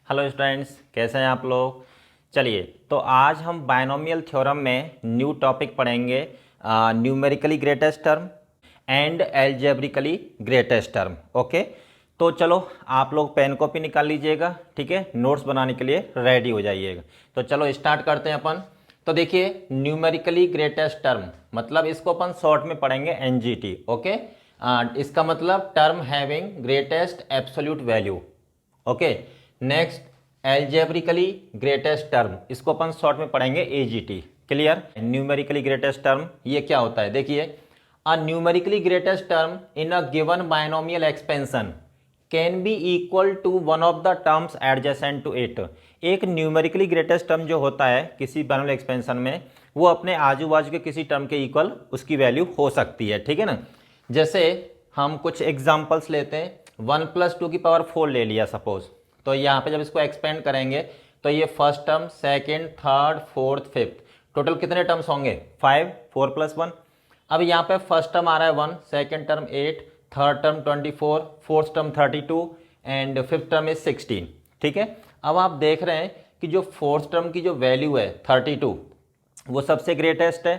Hello students, कैसे हैं आप लोग। चलिए, तो आज हम बायनोमियल थ्योरम में न्यू टॉपिक पढ़ेंगे, numerically greatest term and algebraically greatest term. Okay, तो चलो आप लोग पेन कॉपी निकाल लीजिएगा, ठीक है, नोट्स बनाने के लिए रेडी हो जाइएगा। तो चलो स्टार्ट करते हैं अपन। तो देखिए, न्यूमेरिकली ग्रेटेस्ट टर्म मतलब इसको अपन शॉर्ट में पढ़ेंगे एनजीटी। ओके, इसका मतलब term having greatest absolute value. Okay, next algebraically greatest term, इसको अपन शॉर्ट में पढ़ेंगे AGT. Clear. Numerically greatest term ये क्या होता है, देखिए, a numerically greatest term in a given binomial expansion can be equal to one of the terms adjacent to it. एक न्यूमेरिकली ग्रेटेस्ट टर्म जो होता है किसी बायनोमियल एक्सपेंशन में, वो अपने आजू बाजू के किसी टर्म के इक्वल उसकी वैल्यू हो सकती है, ठीक है ना। जैसे हम कुछ एग्जांपल्स लेते हैं, 1+2⁴ ले लिया सपोज, तो यहाँ पे जब इसको एक्सपेंड करेंगे तो ये first term, second, third, fourth, fifth, total कितने टर्म्स होंगे 5, 4+1। अब यहाँ पे फर्स्ट टर्म आ रहा है 1, second term 8, third term 24, fourth term 32 and fifth term is 16। ठीक है, अब आप देख रहे हैं कि जो फोर्थ टर्म की जो वैल्यू है 32 वो सबसे ग्रेटेस्ट है,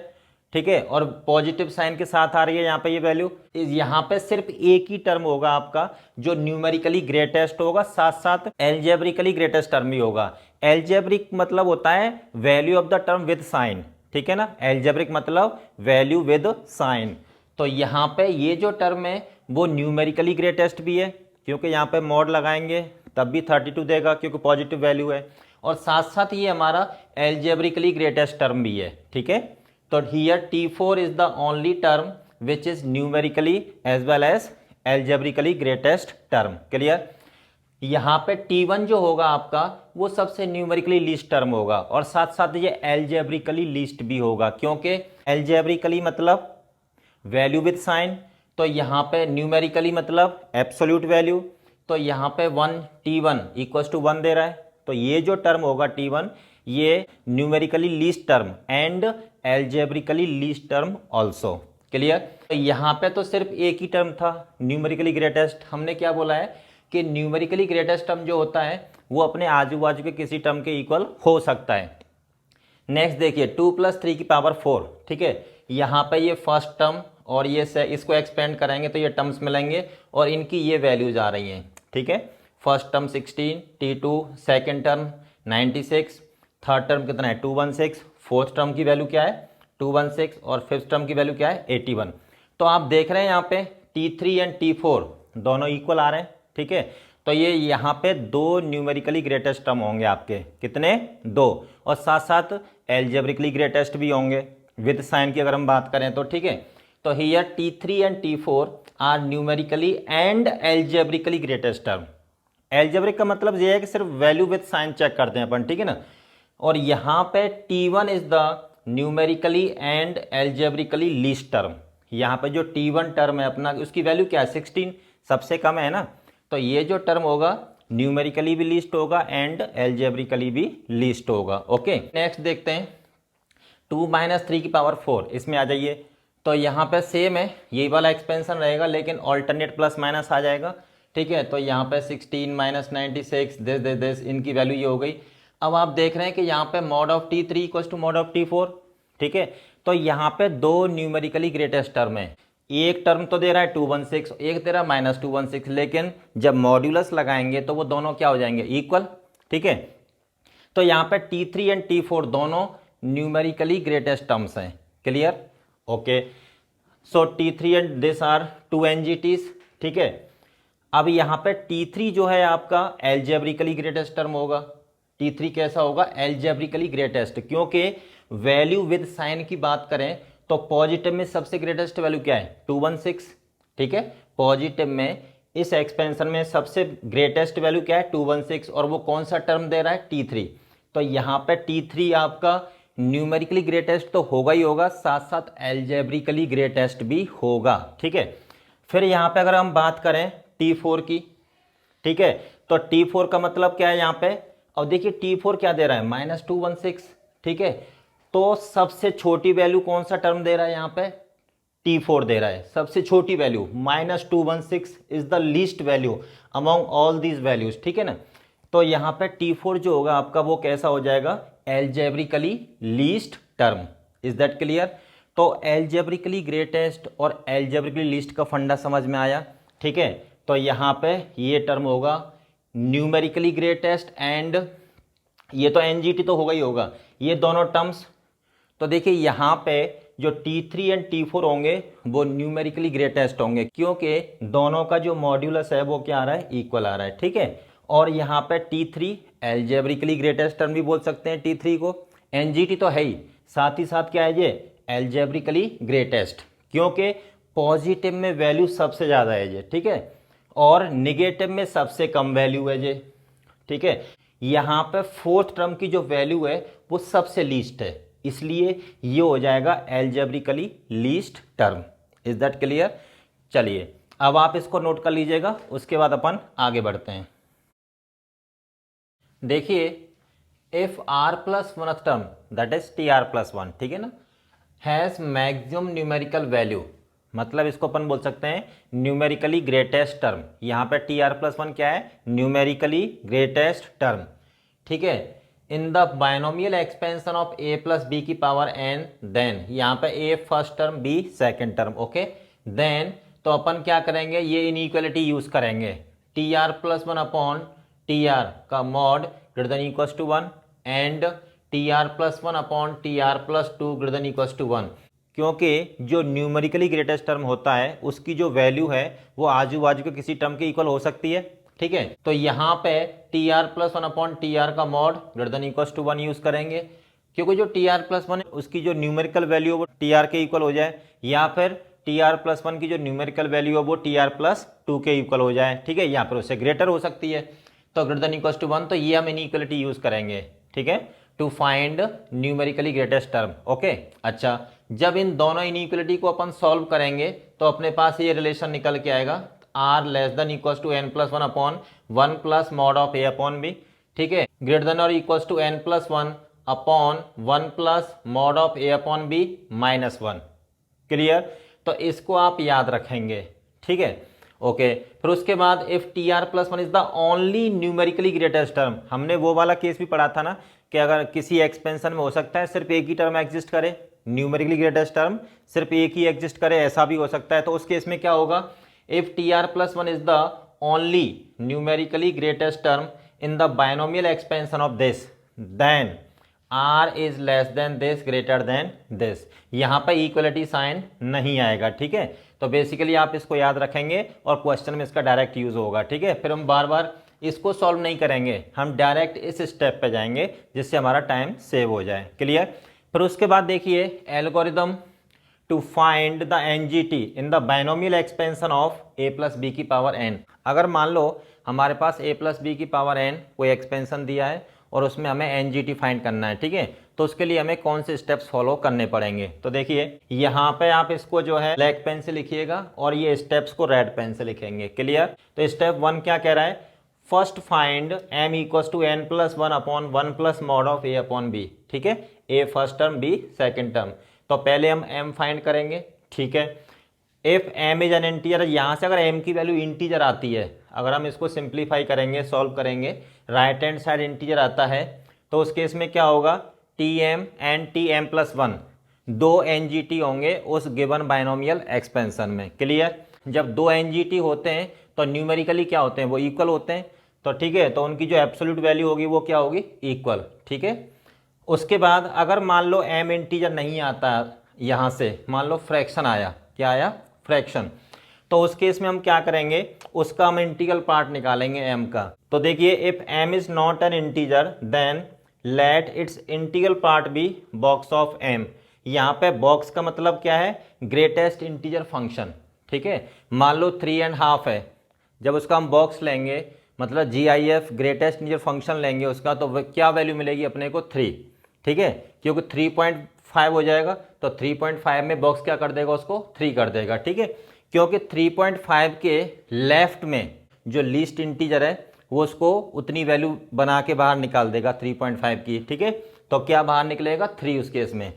ठीक है, और पॉजिटिव साइन के साथ आ रही है यहाँ पे ये वैल्यू। यहाँ पे सिर्फ एक ही टर्म होगा आपका जो न्यूमेरिकली ग्रेटेस्ट होगा, साथ साथ एल्जेब्रिकली ग्रेटेस्ट टर्म भी होगा। एल्जेब्रिक मतलब होता है value of the term with sign, ठीक है ना, एल्जेब्रिक मतलब वैल्यू विद साइन। तो यहाँ पे ये जो टर्म है वो न्यूमेरिकली ग्रेटेस्ट भी है, क्योंकि यहाँ पे मॉड लगाएंगे तब भी 32 देगा क्योंकि पॉजिटिव वैल्यू है, और साथ साथ ये हमारा एल्जेब्रिकली ग्रेटेस्ट टर्म भी है, ठीक है। तो here T4 is the only term which is numerically as well as algebraically greatest term. Clear. यहाँ पे T1 जो होगा आपका वो सबसे न्यूमेरिकली लीस्ट टर्म होगा, और साथ साथ ये एल्जेब्रिकली लीस्ट भी होगा, क्योंकि एल्जेब्रिकली मतलब वैल्यू विद साइन, तो यहाँ पे न्यूमेरिकली मतलब एब्सोल्यूट वैल्यू, तो यहाँ पे T1 इक्वल टू 1 दे रहा है, तो ये जो टर्म होगा T1 ये numerically least term and algebraically least term also. Clear. तो यहाँ पे तो सिर्फ एक ही टर्म था न्यूमेरिकली ग्रेटेस्ट। हमने क्या बोला है कि न्यूमेरिकली ग्रेटेस्ट टर्म जो होता है वो अपने आजू बाजू के किसी टर्म के इक्वल हो सकता है। नेक्स्ट देखिए 2+3⁴, ठीक है, यहाँ पे ये फर्स्ट टर्म और ये इसको एक्सपेंड करेंगे तो ये टर्म्स मिलेंगे और इनकी ये वैल्यूज आ रही हैं, ठीक है। First term 16, T2, second term 96, third term कितना है 216, फोर्थ टर्म की वैल्यू क्या है 216 और फिफ्थ टर्म की वैल्यू क्या है 81। तो आप देख रहे हैं यहाँ पे T3 एंड T4 दोनों इक्वल आ रहे हैं, ठीक है। तो ये यहाँ पे दो न्यूमेरिकली ग्रेटेस्ट टर्म होंगे आपके, कितने, दो, और साथ साथ एल्जेब्रिकली ग्रेटेस्ट भी होंगे विद साइन की अगर हम बात करें तो, ठीक है। तो here T3 and T4 are numerically and algebraically greatest term. Algebraic का मतलब ये है कि सिर्फ वैल्यू विद साइन चेक करते हैं अपन, ठीक है ना। और यहाँ पे T1 is the numerically and algebraically least term. यहाँ पे जो T1 टर्म है अपना उसकी वैल्यू क्या है 16, सबसे कम है ना, तो ये जो टर्म होगा न्यूमेरिकली भी लीस्ट होगा एंड एल्जेब्रिकली भी लीस्ट होगा। ओके, नेक्स्ट देखते हैं 2−3⁴, इसमें आ जाइए। तो यहाँ पे सेम है, यही वाला एक्सपेंशन रहेगा लेकिन ऑल्टरनेट प्लस माइनस आ जाएगा, ठीक है। तो यहाँ पे 16 -96 दिस इनकी वैल्यू ये हो गई। अब आप देख रहे हैं कि यहाँ पे mod of T3 equal to mod of T4, ठीक है। तो यहाँ पे दो न्यूमेरिकली ग्रेटेस्ट टर्म है, एक टर्म तो दे रहा है 216, एक दे रहा है -216, लेकिन जब मॉड्यूलस लगाएंगे तो वो दोनों क्या हो जाएंगे इक्वल, ठीक है। तो यहाँ पे T3 एंड T4 दोनों न्यूमेरिकली ग्रेटेस्ट टर्म्स हैं। Clear. Okay, so T3 and this are 2 NGTs, ठीक है। अब यहाँ पे T3 जो है आपका एल्जेब्रिकली ग्रेटेस्ट टर्म होगा। T3 कैसा होगा, एल्जेब्रिकली ग्रेटेस्ट, क्योंकि वैल्यू विद साइन की बात करें तो पॉजिटिव में सबसे ग्रेटेस्ट वैल्यू क्या है 216, ठीक है। पॉजिटिव में इस एक्सपेंशन में सबसे ग्रेटेस्ट वैल्यू क्या है 216, और वो कौन सा टर्म दे रहा है T3। तो यहाँ पे T3 आपका न्यूमेरिकली ग्रेटेस्ट तो होगा ही होगा, साथ साथ एल्जेब्रिकली ग्रेटेस्ट भी होगा, ठीक है। फिर यहाँ पे अगर हम बात करें T4 की, ठीक है, तो T4 का मतलब क्या है यहाँ पे, और देखिए T4 क्या दे रहा है -216, ठीक है। तो सबसे छोटी वैल्यू कौन सा टर्म दे रहा है यहाँ पे T4 दे रहा है, सबसे छोटी value -216 is the least value among all these values, ठीक है ना। तो यहाँ पे T4 जो होगा आपका वो कैसा हो जाएगा, algebraically least term. Is that clear? तो एल्जेब्रिकली ग्रेटेस्ट और एल्जेब्रिकली लीस्ट का फंडा समझ में आया, ठीक है। तो यहाँ पे ये टर्म होगा न्यूमेरिकली ग्रेटेस्ट एंड ये तो एनजीटी तो होगा ही होगा, ये दोनों टर्म्स। तो देखिए यहाँ पे जो T3 एंड T4 होंगे वो न्यूमेरिकली ग्रेटेस्ट होंगे, क्योंकि दोनों का जो मॉड्यूलस है वो क्या आ रहा है, इक्वल आ रहा है, ठीक है। और यहाँ पे T3 एल्जेब्रिकली ग्रेटेस्ट टर्म भी बोल सकते हैं T3 को, एनजीटी तो है ही, साथ ही साथ क्या है ये एल्जेब्रिकली ग्रेटेस्ट, क्योंकि पॉजिटिव में वैल्यू सबसे ज़्यादा है ये, ठीक है, और निगेटिव में सबसे कम वैल्यू है ये, ठीक है। यहाँ पे फोर्थ टर्म की जो वैल्यू है वो सबसे लीस्ट है, इसलिए ये हो जाएगा algebraically least term. Is that clear? चलिए अब आप इसको नोट कर लीजिएगा, उसके बाद अपन आगे बढ़ते हैं। देखिए if r plus one term that is Tr+1, ठीक है ना, हैज मैक्सिमम न्यूमेरिकल वैल्यू, मतलब इसको अपन बोल सकते हैं न्यूमेरिकली ग्रेटेस्ट टर्म। यहाँ पे Tr+1 क्या है, न्यूमेरिकली ग्रेटेस्ट टर्म, ठीक है, in the binomial expansion of a plus b की पावर n, देन यहाँ पे a first term b second term, okay. Then तो अपन क्या करेंगे, ये इनइक्वालिटी यूज करेंगे, Tr+1 अपॉन Tr का mod greater than equal to 1 and Tr+1 upon Tr+2 greater than equal to 1, क्योंकि जो न्यूमेरिकली ग्रेटेस्ट टर्म होता है उसकी जो वैल्यू है वो आजू बाजू के किसी टर्म के इक्वल हो सकती है, ठीक है। तो यहाँ पे Tr+1 अपॉन Tr का mod greater than equal to 1 use करेंगे, क्योंकि जो Tr+1 है उसकी जो न्यूमेरिकल वैल्यू है वो Tr के इक्वल हो जाए, या फिर Tr+1 की जो न्यूमेरिकल वैल्यू है वो Tr+2 के इक्वल हो जाए, ठीक है, यहाँ पर उससे ग्रेटर हो सकती है, तो ग्रेटर देन इक्वल टू 1, तो ये हम इनइक्वालिटी यूज करेंगे, ठीक है, to find numerically greatest term, okay. अच्छा, जब इन दोनों इनइक्वालिटी को अपन सॉल्व करेंगे तो अपने पास ये रिलेशन निकल के आएगा, r less than equal to n+1 upon 1 plus mod of a upon b, ठीक है, ग्रेटर देन और equal to n+1 upon 1 plus mod of a upon b -1। Clear? तो इसको आप याद रखेंगे, ठीक है, ओके। फिर उसके बाद if Tr+1 is the only numerically greatest term, हमने वो वाला केस भी पढ़ा था ना कि अगर किसी एक्सपेंशन में हो सकता है सिर्फ एक ही टर्म एग्जिस्ट करे, न्यूमेरिकली ग्रेटेस्ट टर्म सिर्फ एक ही एग्जिस्ट करे, ऐसा भी हो सकता है। तो उस केस में क्या होगा, if Tr+1 is the only numerically greatest term in the binomial expansion of this, then r is less than this greater than this, यहाँ पे इक्वलिटी साइन नहीं आएगा, ठीक है। तो बेसिकली आप इसको याद रखेंगे और क्वेश्चन में इसका डायरेक्ट यूज होगा, ठीक है। फिर हम बार बार इसको सॉल्व नहीं करेंगे, हम डायरेक्ट इस स्टेप पे जाएंगे जिससे हमारा टाइम सेव हो जाए, क्लियर। फिर उसके बाद देखिए algorithm to find the NGT in the binomial expansion of a plus b की पावर n। अगर मान लो हमारे पास a प्लस बी की पावर n कोई एक्सपेंशन दिया है और उसमें हमें एनजीटी फाइंड करना है, ठीक है, तो उसके लिए हमें कौन से स्टेप्स फॉलो करने पड़ेंगे। तो देखिए यहाँ पे आप इसको जो है ब्लैक पेन से लिखिएगा और ये स्टेप्स को रेड पेन से लिखेंगे, क्लियर। तो स्टेप 1 क्या कह रहा है, first find m equals to n+1 upon 1 plus mod of a upon b, ठीक है, a first term b second term. तो पहले हम m फाइंड करेंगे, ठीक है। If m is an integer, यहाँ से अगर m की वैल्यू इंटीजर आती है, अगर हम इसको सिंप्लीफाई करेंगे सॉल्व करेंगे, राइट हैंड साइड इंटीजर आता है, तो उस केस में क्या होगा, Tm एंड Tm+1 दो एनजीटी होंगे उस गिवन बायनोमियल एक्सपेंशन में, क्लियर। जब दो एनजीटी होते हैं तो न्यूमेरिकली क्या होते हैं, वो इक्वल होते हैं, तो ठीक है, तो उनकी जो एब्सोल्यूट वैल्यू होगी वो क्या होगी, इक्वल, ठीक है। उसके बाद अगर मान लो m इंटीजर नहीं आता, यहाँ से मान लो फ्रैक्शन आया, क्या आया, फ्रैक्शन, तो उस केस में हम क्या करेंगे, उसका हम इंटीग्रल पार्ट निकालेंगे m का। तो देखिए if m is not an integer then let its integral part be box of m। यहाँ पे बॉक्स का मतलब क्या है, ग्रेटेस्ट इंटीजर फंक्शन, ठीक है। मान लो 3.5 है, जब उसका हम बॉक्स लेंगे मतलब GIF ग्रेटेस्ट इंटीजर फंक्शन लेंगे उसका, तो क्या वैल्यू मिलेगी अपने को 3, ठीक है, क्योंकि 3.5 हो जाएगा, तो 3.5 में बॉक्स क्या कर देगा, उसको 3 कर देगा, ठीक है, क्योंकि 3.5 के लेफ्ट में जो लीस्ट इंटीजर है वो उसको उतनी वैल्यू बना के बाहर निकाल देगा 3.5 की, ठीक है। तो क्या बाहर निकलेगा 3 उस केस में,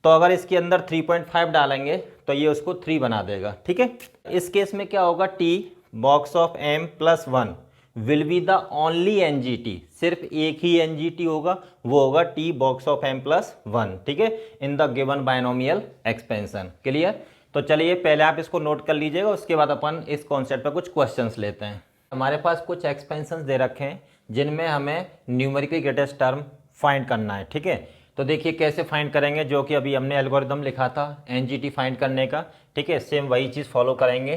तो अगर इसके अंदर 3.5 डालेंगे तो ये उसको 3 बना देगा, ठीक है। इस केस में क्या होगा, t box of m+1 will be the only NGT, सिर्फ एक ही एनजीटी होगा, वो होगा T box of m plus 1, ठीक है, in the given binomial expansion. Clear? तो चलिए पहले आप इसको नोट कर लीजिएगा, उसके बाद अपन इस कॉन्सेप्ट पर कुछ क्वेश्चंस लेते हैं। हमारे पास कुछ एक्सपेंशंस दे रखे हैं जिनमें हमें न्यूमेरिकली ग्रेटेस्ट टर्म फाइंड करना है, ठीक है। तो देखिए कैसे फाइंड करेंगे, जो कि अभी हमने एल्गोरिदम लिखा था एनजीटी फाइंड करने का, ठीक है, सेम वही चीज़ फॉलो करेंगे।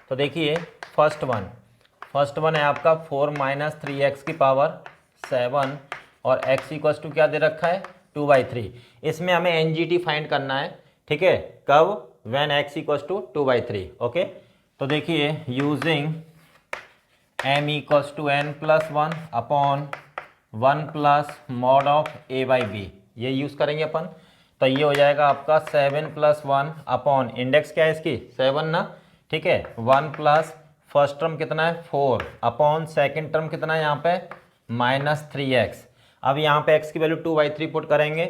तो देखिए फर्स्ट वन है आपका 4 माइनस 3x की पावर 7 और x इक्वल टू क्या दे रखा है 2/3। इसमें हमें एनजीटी फाइंड करना है, ठीक है, कब, when x equal to 2/3। Okay, तो देखिए using m equal to n plus 1 upon 1 plus mod of a by b, ये यूज़ करेंगे अपन। तो ये हो जाएगा आपका 7 प्लस 1 अपॉन इंडेक्स क्या है इसकी 7 ना, ठीक है, 1 प्लस फर्स्ट टर्म कितना है 4 अपॉन सेकेंड टर्म कितना है यहाँ पे माइनस 3x। अब यहाँ पे x की वैल्यू 2/3 पुट करेंगे,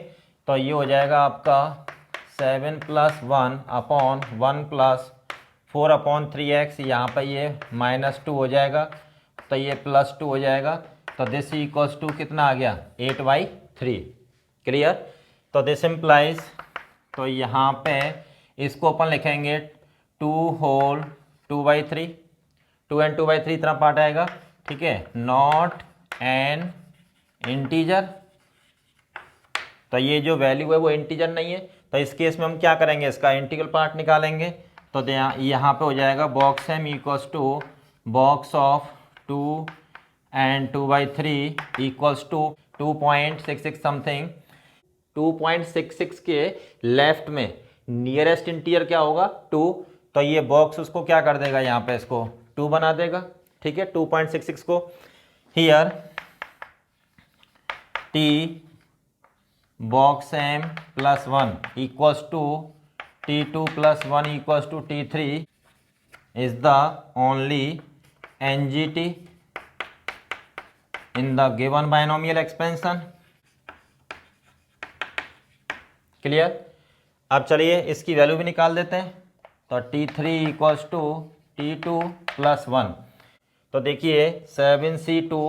तो ये हो जाएगा आपका 7 plus 1 upon 1 plus 4 upon 3x, यहाँ पर ये -2 हो जाएगा, तो ये +2 हो जाएगा। तो दिस इक्वल्स टू कितना आ गया 8/3। क्लियर? तो दिस इम्प्लाइज, तो यहाँ पे इसको अपन लिखेंगे 2 होल 2/3, 2 एंड 2/3 इतना पार्ट आएगा, ठीक है, नॉट एन इंटीजर। तो ये जो वैल्यू है वो इंटीजर नहीं है, तो इस केस में हम क्या करेंगे, इसका इंटीग्रल पार्ट निकालेंगे। तो यहाँ पे हो जाएगा box m equals to box of 2 and 2/3 equals to 2.66 something. 2.66 के लेफ्ट में नियरेस्ट इंटीजर क्या होगा 2, तो ये बॉक्स उसको क्या कर देगा, यहाँ पे इसको 2 बना देगा, ठीक है, 2.66 को। Here t box m plus 1 equals to t2 plus 1 equals to t3 is the only NGT in the given binomial expansion. Clear? अब चलिए इसकी वैल्यू भी निकाल देते हैं। तो t3 equals to t2 plus 1, तो देखिए 7c2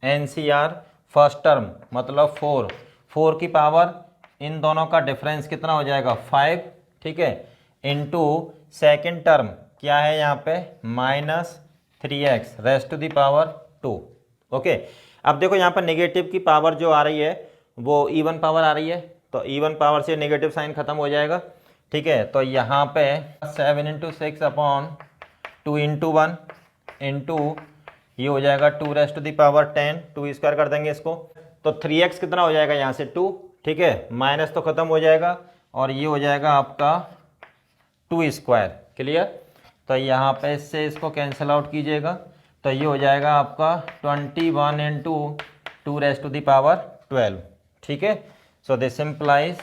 NCR फर्स्ट टर्म मतलब 4 की पावर इन दोनों का डिफरेंस कितना हो जाएगा 5, ठीक है, इनटू सेकेंड टर्म क्या है यहाँ पे -3x rest to the power 2। ओके, अब देखो यहाँ पर नेगेटिव की पावर जो आ रही है वो इवन पावर आ रही है, तो इवन पावर से नेगेटिव साइन खत्म हो जाएगा, ठीक है। तो यहाँ पे 7 × 6 अपॉन 2 × 1 इंटू ये हो जाएगा 2 raise to the power 10, 2 square कर देंगे इसको, तो 3x कितना हो जाएगा यहाँ से 2, ठीक है, माइनस तो खत्म हो जाएगा और ये हो जाएगा आपका 2 स्क्वायर। क्लियर? तो यहाँ पे इससे इसको कैंसिल आउट कीजिएगा, तो ये हो जाएगा आपका 21 × 2 रेस्ट टू द पावर 12, ठीक है। So this implies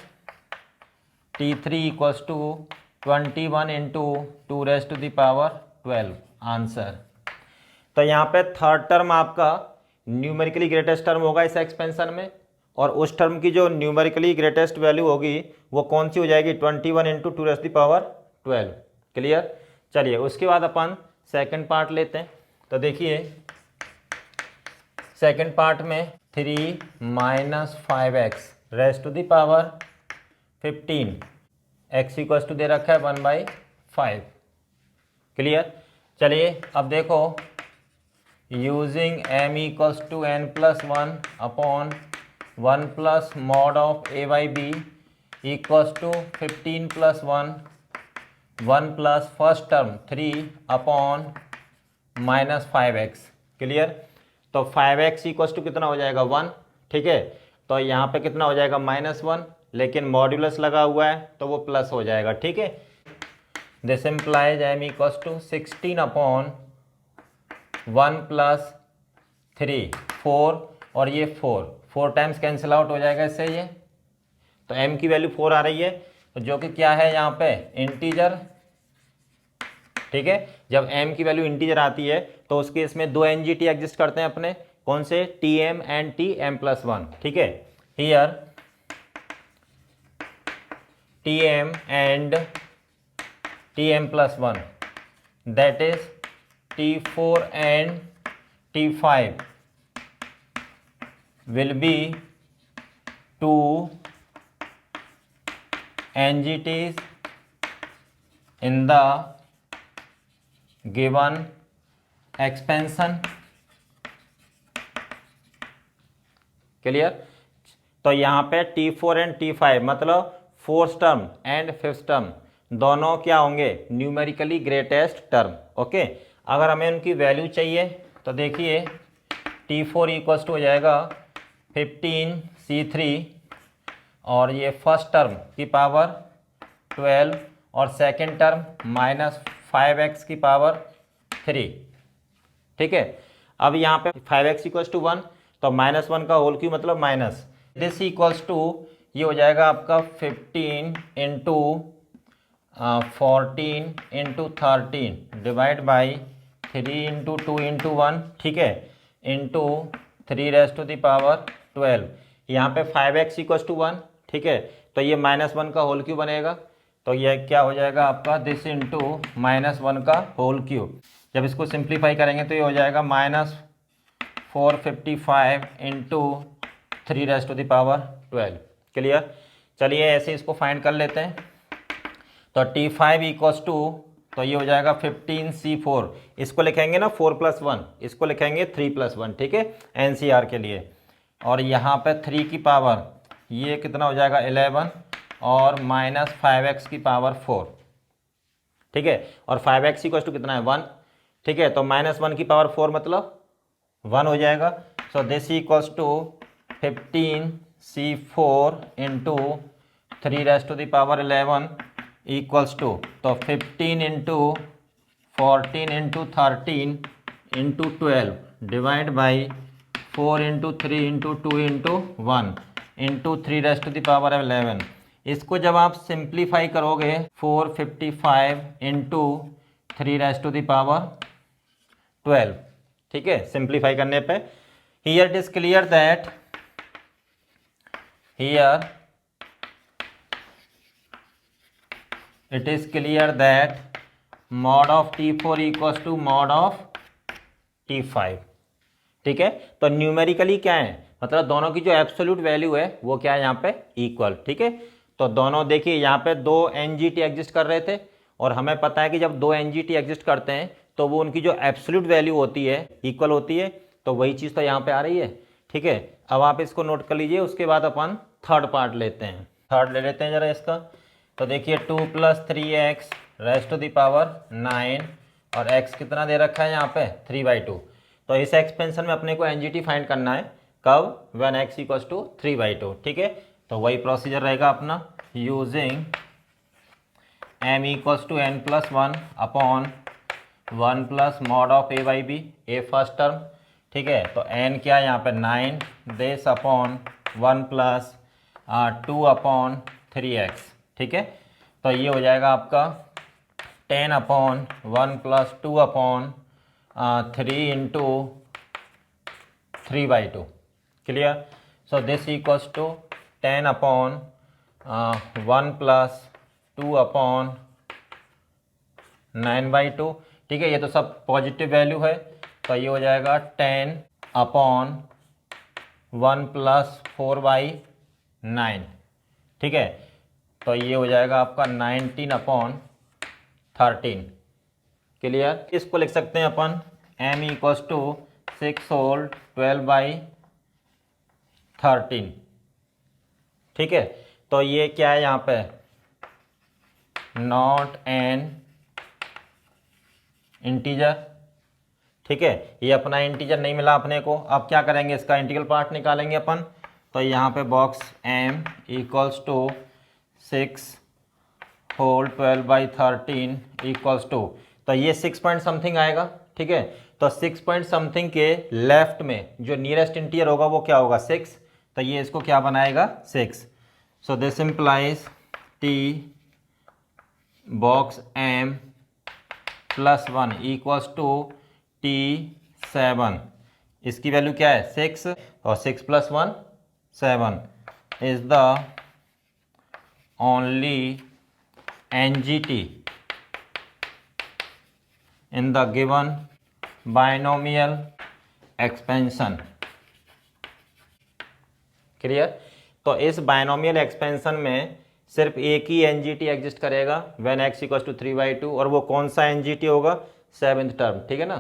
t3 equals to 21 × 2 raise to the power 12 answer. तो यहाँ पे थर्ड टर्म आपका न्यूमेरिकली ग्रेटेस्ट टर्म होगा इस एक्सपेंशन में, और उस टर्म की जो न्यूमेरिकली ग्रेटेस्ट वैल्यू होगी वो कौन सी हो जाएगी 21 × 2 raise to the power 12। Clear? चलिए उसके बाद अपन सेकंड पार्ट लेते हैं। तो देखिए सेकंड पार्ट में 3 - 5x raised to the power 15, x equals to दे रखा है 1/5। क्लियर? चलिए अब देखो using m equals to n plus 1 upon 1 plus mod of a by b equals to 15 plus 1 plus first term 3 upon -5x। Clear? तो 5x equals to कितना हो जाएगा 1, ठीक है, तो यहाँ पे कितना हो जाएगा -1, लेकिन मॉड्यूलस लगा हुआ है तो वो प्लस हो जाएगा, ठीक है। This implies m equals to 16 upon 1 plus 3 4 और ये 4 टाइम्स कैंसिल आउट हो जाएगा इससे ये, तो m की वैल्यू 4 आ रही है, तो जो कि क्या है यहाँ पे इंटीजर, ठीक है। जब m की वैल्यू इंटीजर आती है तो उस केस में दो एनजीटी एग्जिस्ट करते हैं अपने, कौन से tm एंड tm प्लस 1, ठीक है। Here tm and tm plus 1 that is t4 and T5 will be 2 NGTs in the given expansion. Clear? तो यहाँ पे T4 एंड T5 मतलब fourth term and fifth term दोनों क्या होंगे? Numerically greatest term. ओके, अगर हमें उनकी वैल्यू चाहिए तो देखिए T4 इक्वल्स टू हो जाएगा 15C3 और ये फर्स्ट टर्म की पावर 12 और सेकेंड टर्म -5x की पावर 3। ठीक है, अब यहाँ पे 5x इक्वल्स टू 1 तो -1 का होल क्यूब मतलब माइनस, दिस इक्वल्स टू ये हो जाएगा आपका 15 into 14 into 13 divide by 3 into 2 into 1, ठीक है, into 3 rays to the power 12। यहाँ पे 5x इक्वल्स टू 1, ठीक है, तो ये -1 का होल क्यूब बनेगा, तो ये क्या हो जाएगा आपका दिस इंटू -1 का होल क्यूब। जब इसको सिंप्लीफाई करेंगे तो ये हो जाएगा -455 into 3 rays to the power 12। Clear? चलिए ऐसे इसको फाइंड कर लेते हैं। तो T5 इक्वल्स टू, तो ये हो जाएगा 15C4, इसको लिखेंगे ना 4 + 1, इसको लिखेंगे 3 + 1, ठीक है, NCR के लिए। और यहाँ पे 3 की पावर ये कितना हो जाएगा 11 और -5x की पावर 4, ठीक है, और 5x इक्वल्स टू कितना है 1, ठीक है, तो -1 की पावर 4 मतलब 1 हो जाएगा। So this equals to 15C4 into 3 rays to the power 11 equals to, तो 15 into 14 into 13 into 12 divide by 4 into 3 into 2 into 1 into 3 rays to the power 11। इसको जब आप सिंप्लीफाई करोगे 455 into 3 rays to the power 12, ठीक है, simplify करने पे here it is clear that mod of T4 equals to mod of T5, ठीक है। तो न्यूमेरिकली क्या है, मतलब दोनों की जो एब्सोल्यूट वैल्यू है वो क्या है यहाँ पे इक्वल, ठीक है। तो दोनों देखिए यहाँ पे 2 NGT एग्जिस्ट कर रहे थे और हमें पता है कि जब 2 NGT एग्जिस्ट करते हैं तो वो उनकी जो एब्सोल्यूट वैल्यू होती है इक्वल होती है, तो वही चीज़ तो यहाँ पे आ रही है, ठीक है। अब आप इसको नोट कर लीजिए, उसके बाद अपन थर्ड पार्ट लेते हैं, थर्ड ले लेते हैं जरा इसका। तो देखिए 2 + 3x rays to the power 9 और x कितना दे रखा है यहाँ पे 3/2। तो इस एक्सपेंशन में अपने को NGT फाइंड करना है, कब, व्हेन x इक्वल्स टू 3/2, ठीक है। तो वही प्रोसीजर रहेगा अपना, using m equals to n+1 upon 1 plus mod of a/b, a first term, ठीक है। तो n क्या है यहाँ पे 9 देस अपॉन 1 प्लस 2 अपॉन 3x, ठीक है। तो ये हो जाएगा आपका 10 upon 1 plus 2 upon 3 into 3/2। Clear? So this equals to 10 upon 1 plus 2 upon 9/2, ठीक है। ये तो सब पॉजिटिव वैल्यू है, तो ये हो जाएगा 10 अपॉन 1 प्लस 4/9, ठीक है। तो ये हो जाएगा आपका 19 अपॉन 13। क्लियर? इसको लिख सकते हैं अपन m इक्वल्स टू 6 होल 12/13, ठीक है। तो ये क्या है यहाँ पे नॉट एन इंटीजर, ठीक है, ये अपना इंटीजर नहीं मिला अपने को। अब क्या करेंगे, इसका इंटीग्रल पार्ट निकालेंगे अपन। तो यहाँ पे box m equals to 6 whole 12/13 equals to, तो ये 6 पॉइंट समथिंग आएगा, ठीक है। तो 6 पॉइंट समथिंग के लेफ्ट में जो नियरेस्ट इंटीजर होगा वो क्या होगा 6, तो ये इसको क्या बनाएगा 6। So this implies t box m +1 equals to T7, इसकी वैल्यू क्या है 6 और 6 + 1 7 is the only NGT in the given binomial expansion. Clear. तो इस बायनोमियल एक्सपेंशन में सिर्फ एक ही एनजीटी एग्जिस्ट करेगा व्हेन x इक्वल्स टू 3/2, और वो कौन सा एनजीटी होगा? 7th term. ठीक है ना।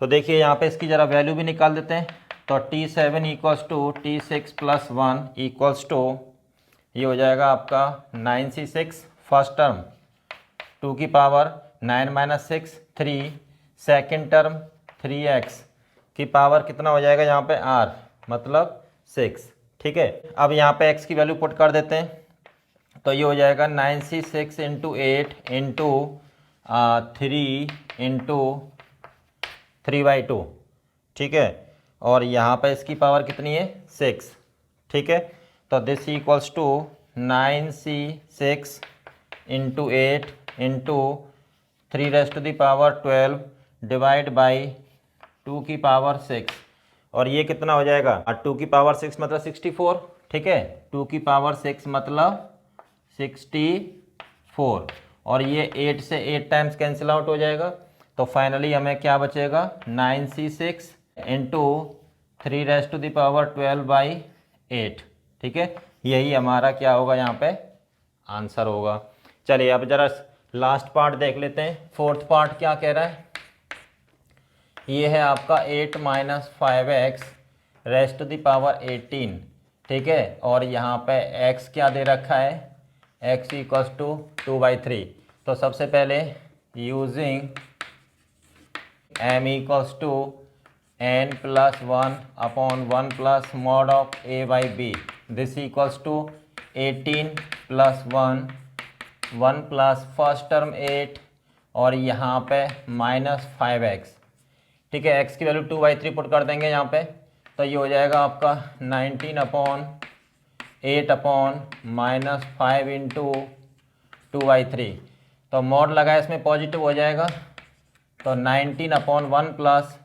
तो देखिए यहाँ पे इसकी जरा वैल्यू भी निकाल देते हैं। तो T7 equals to T6 plus 1 equals to, ये हो जाएगा आपका 9C6 फर्स्ट टर्म, 2 की power 9 minus 6 3, second term 3x की पावर कितना हो जाएगा यहाँ पे r, मतलब 6। ठीक है। अब यहाँ पे x की वैल्यू पुट कर देते हैं। तो ये हो जाएगा 9C6 इंटू 8 इंटू 3 इंटू 3/2। ठीक है। और यहाँ पे इसकी पावर कितनी है? 6। ठीक है। तो this equals to 9C6 into 8 into 3⁻12 divide by 2 की पावर 6। और ये कितना हो जाएगा? 2 की पावर 6 मतलब 64। ठीक है। 2 की पावर 6 मतलब 64। और ये 8 से 8 टाइम्स कैंसिल आउट हो जाएगा। तो फाइनली हमें क्या बचेगा? 9C6 into 3⁻12/8। ठीक है। यही हमारा क्या होगा यहाँ पे? आंसर होगा। चलिए अब जरा लास्ट पार्ट देख लेते हैं। फोर्थ पार्ट क्या कह रहा है? ये है आपका 8 minus 5x raised to the power 18। ठीक है। और यहाँ पे x क्या दे रखा है? x equals to 2/3। तो सबसे पहले using m equals to n plus 1 upon 1 plus mod of a by b, this equals to 18 plus 1 1 plus first term 8 और यहाँ पे माइनस 5x। ठीक है। x की वैल्यू 2/3 पुट कर देंगे यहाँ पे। तो ये हो जाएगा आपका 19 अपॉन 8 अपॉन माइनस 5 इंटू 2/3। तो मॉड लगा इसमें पॉजिटिव हो जाएगा। तो 19 अपॉन 1 प्लस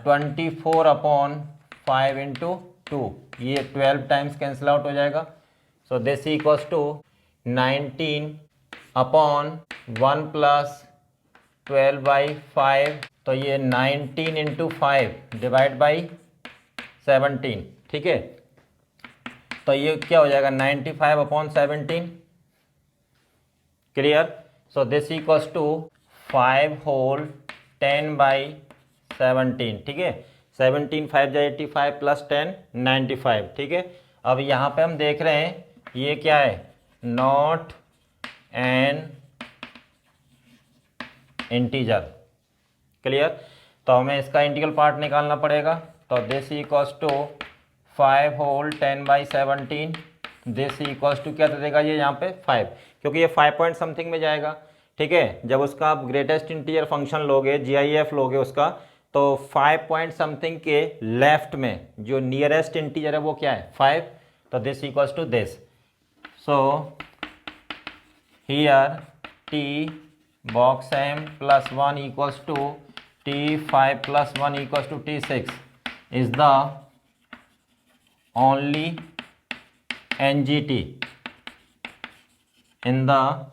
24 अपॉन 5 इंटू 2, ये 12 टाइम्स कैंसिल आउट हो जाएगा। So this equals to 19 upon 1 plus 12/5। तो ये 19 इंटू 5 डिवाइड बाई 17। ठीक है। तो ये क्या हो जाएगा? 95 upon 17। Clear. So this equals to 5 whole 10/17। ठीक है। 17 5 जा 85 प्लस 10 95। ठीक है। अब यहाँ पे हम देख रहे हैं ये क्या है? Not an integer. क्लियर। तो हमें इसका इंटीग्रल पार्ट निकालना पड़ेगा। तो this equals to 5 whole 10/17, this equals to क्या दे देगा ये यहाँ पे? 5, क्योंकि ये 5 पॉइंट समथिंग में जाएगा। ठीक है। जब उसका आप ग्रेटेस्ट इंटीजर फंक्शन लोगे, GIF लोगे उसका, तो 5 पॉइंट समथिंग के लेफ्ट में जो नियरेस्ट इंटीजर है वो क्या है? 5। तो this equals to this. So here t box m plus 1 equals to T5 plus 1 equals to T6 is the only NGT in the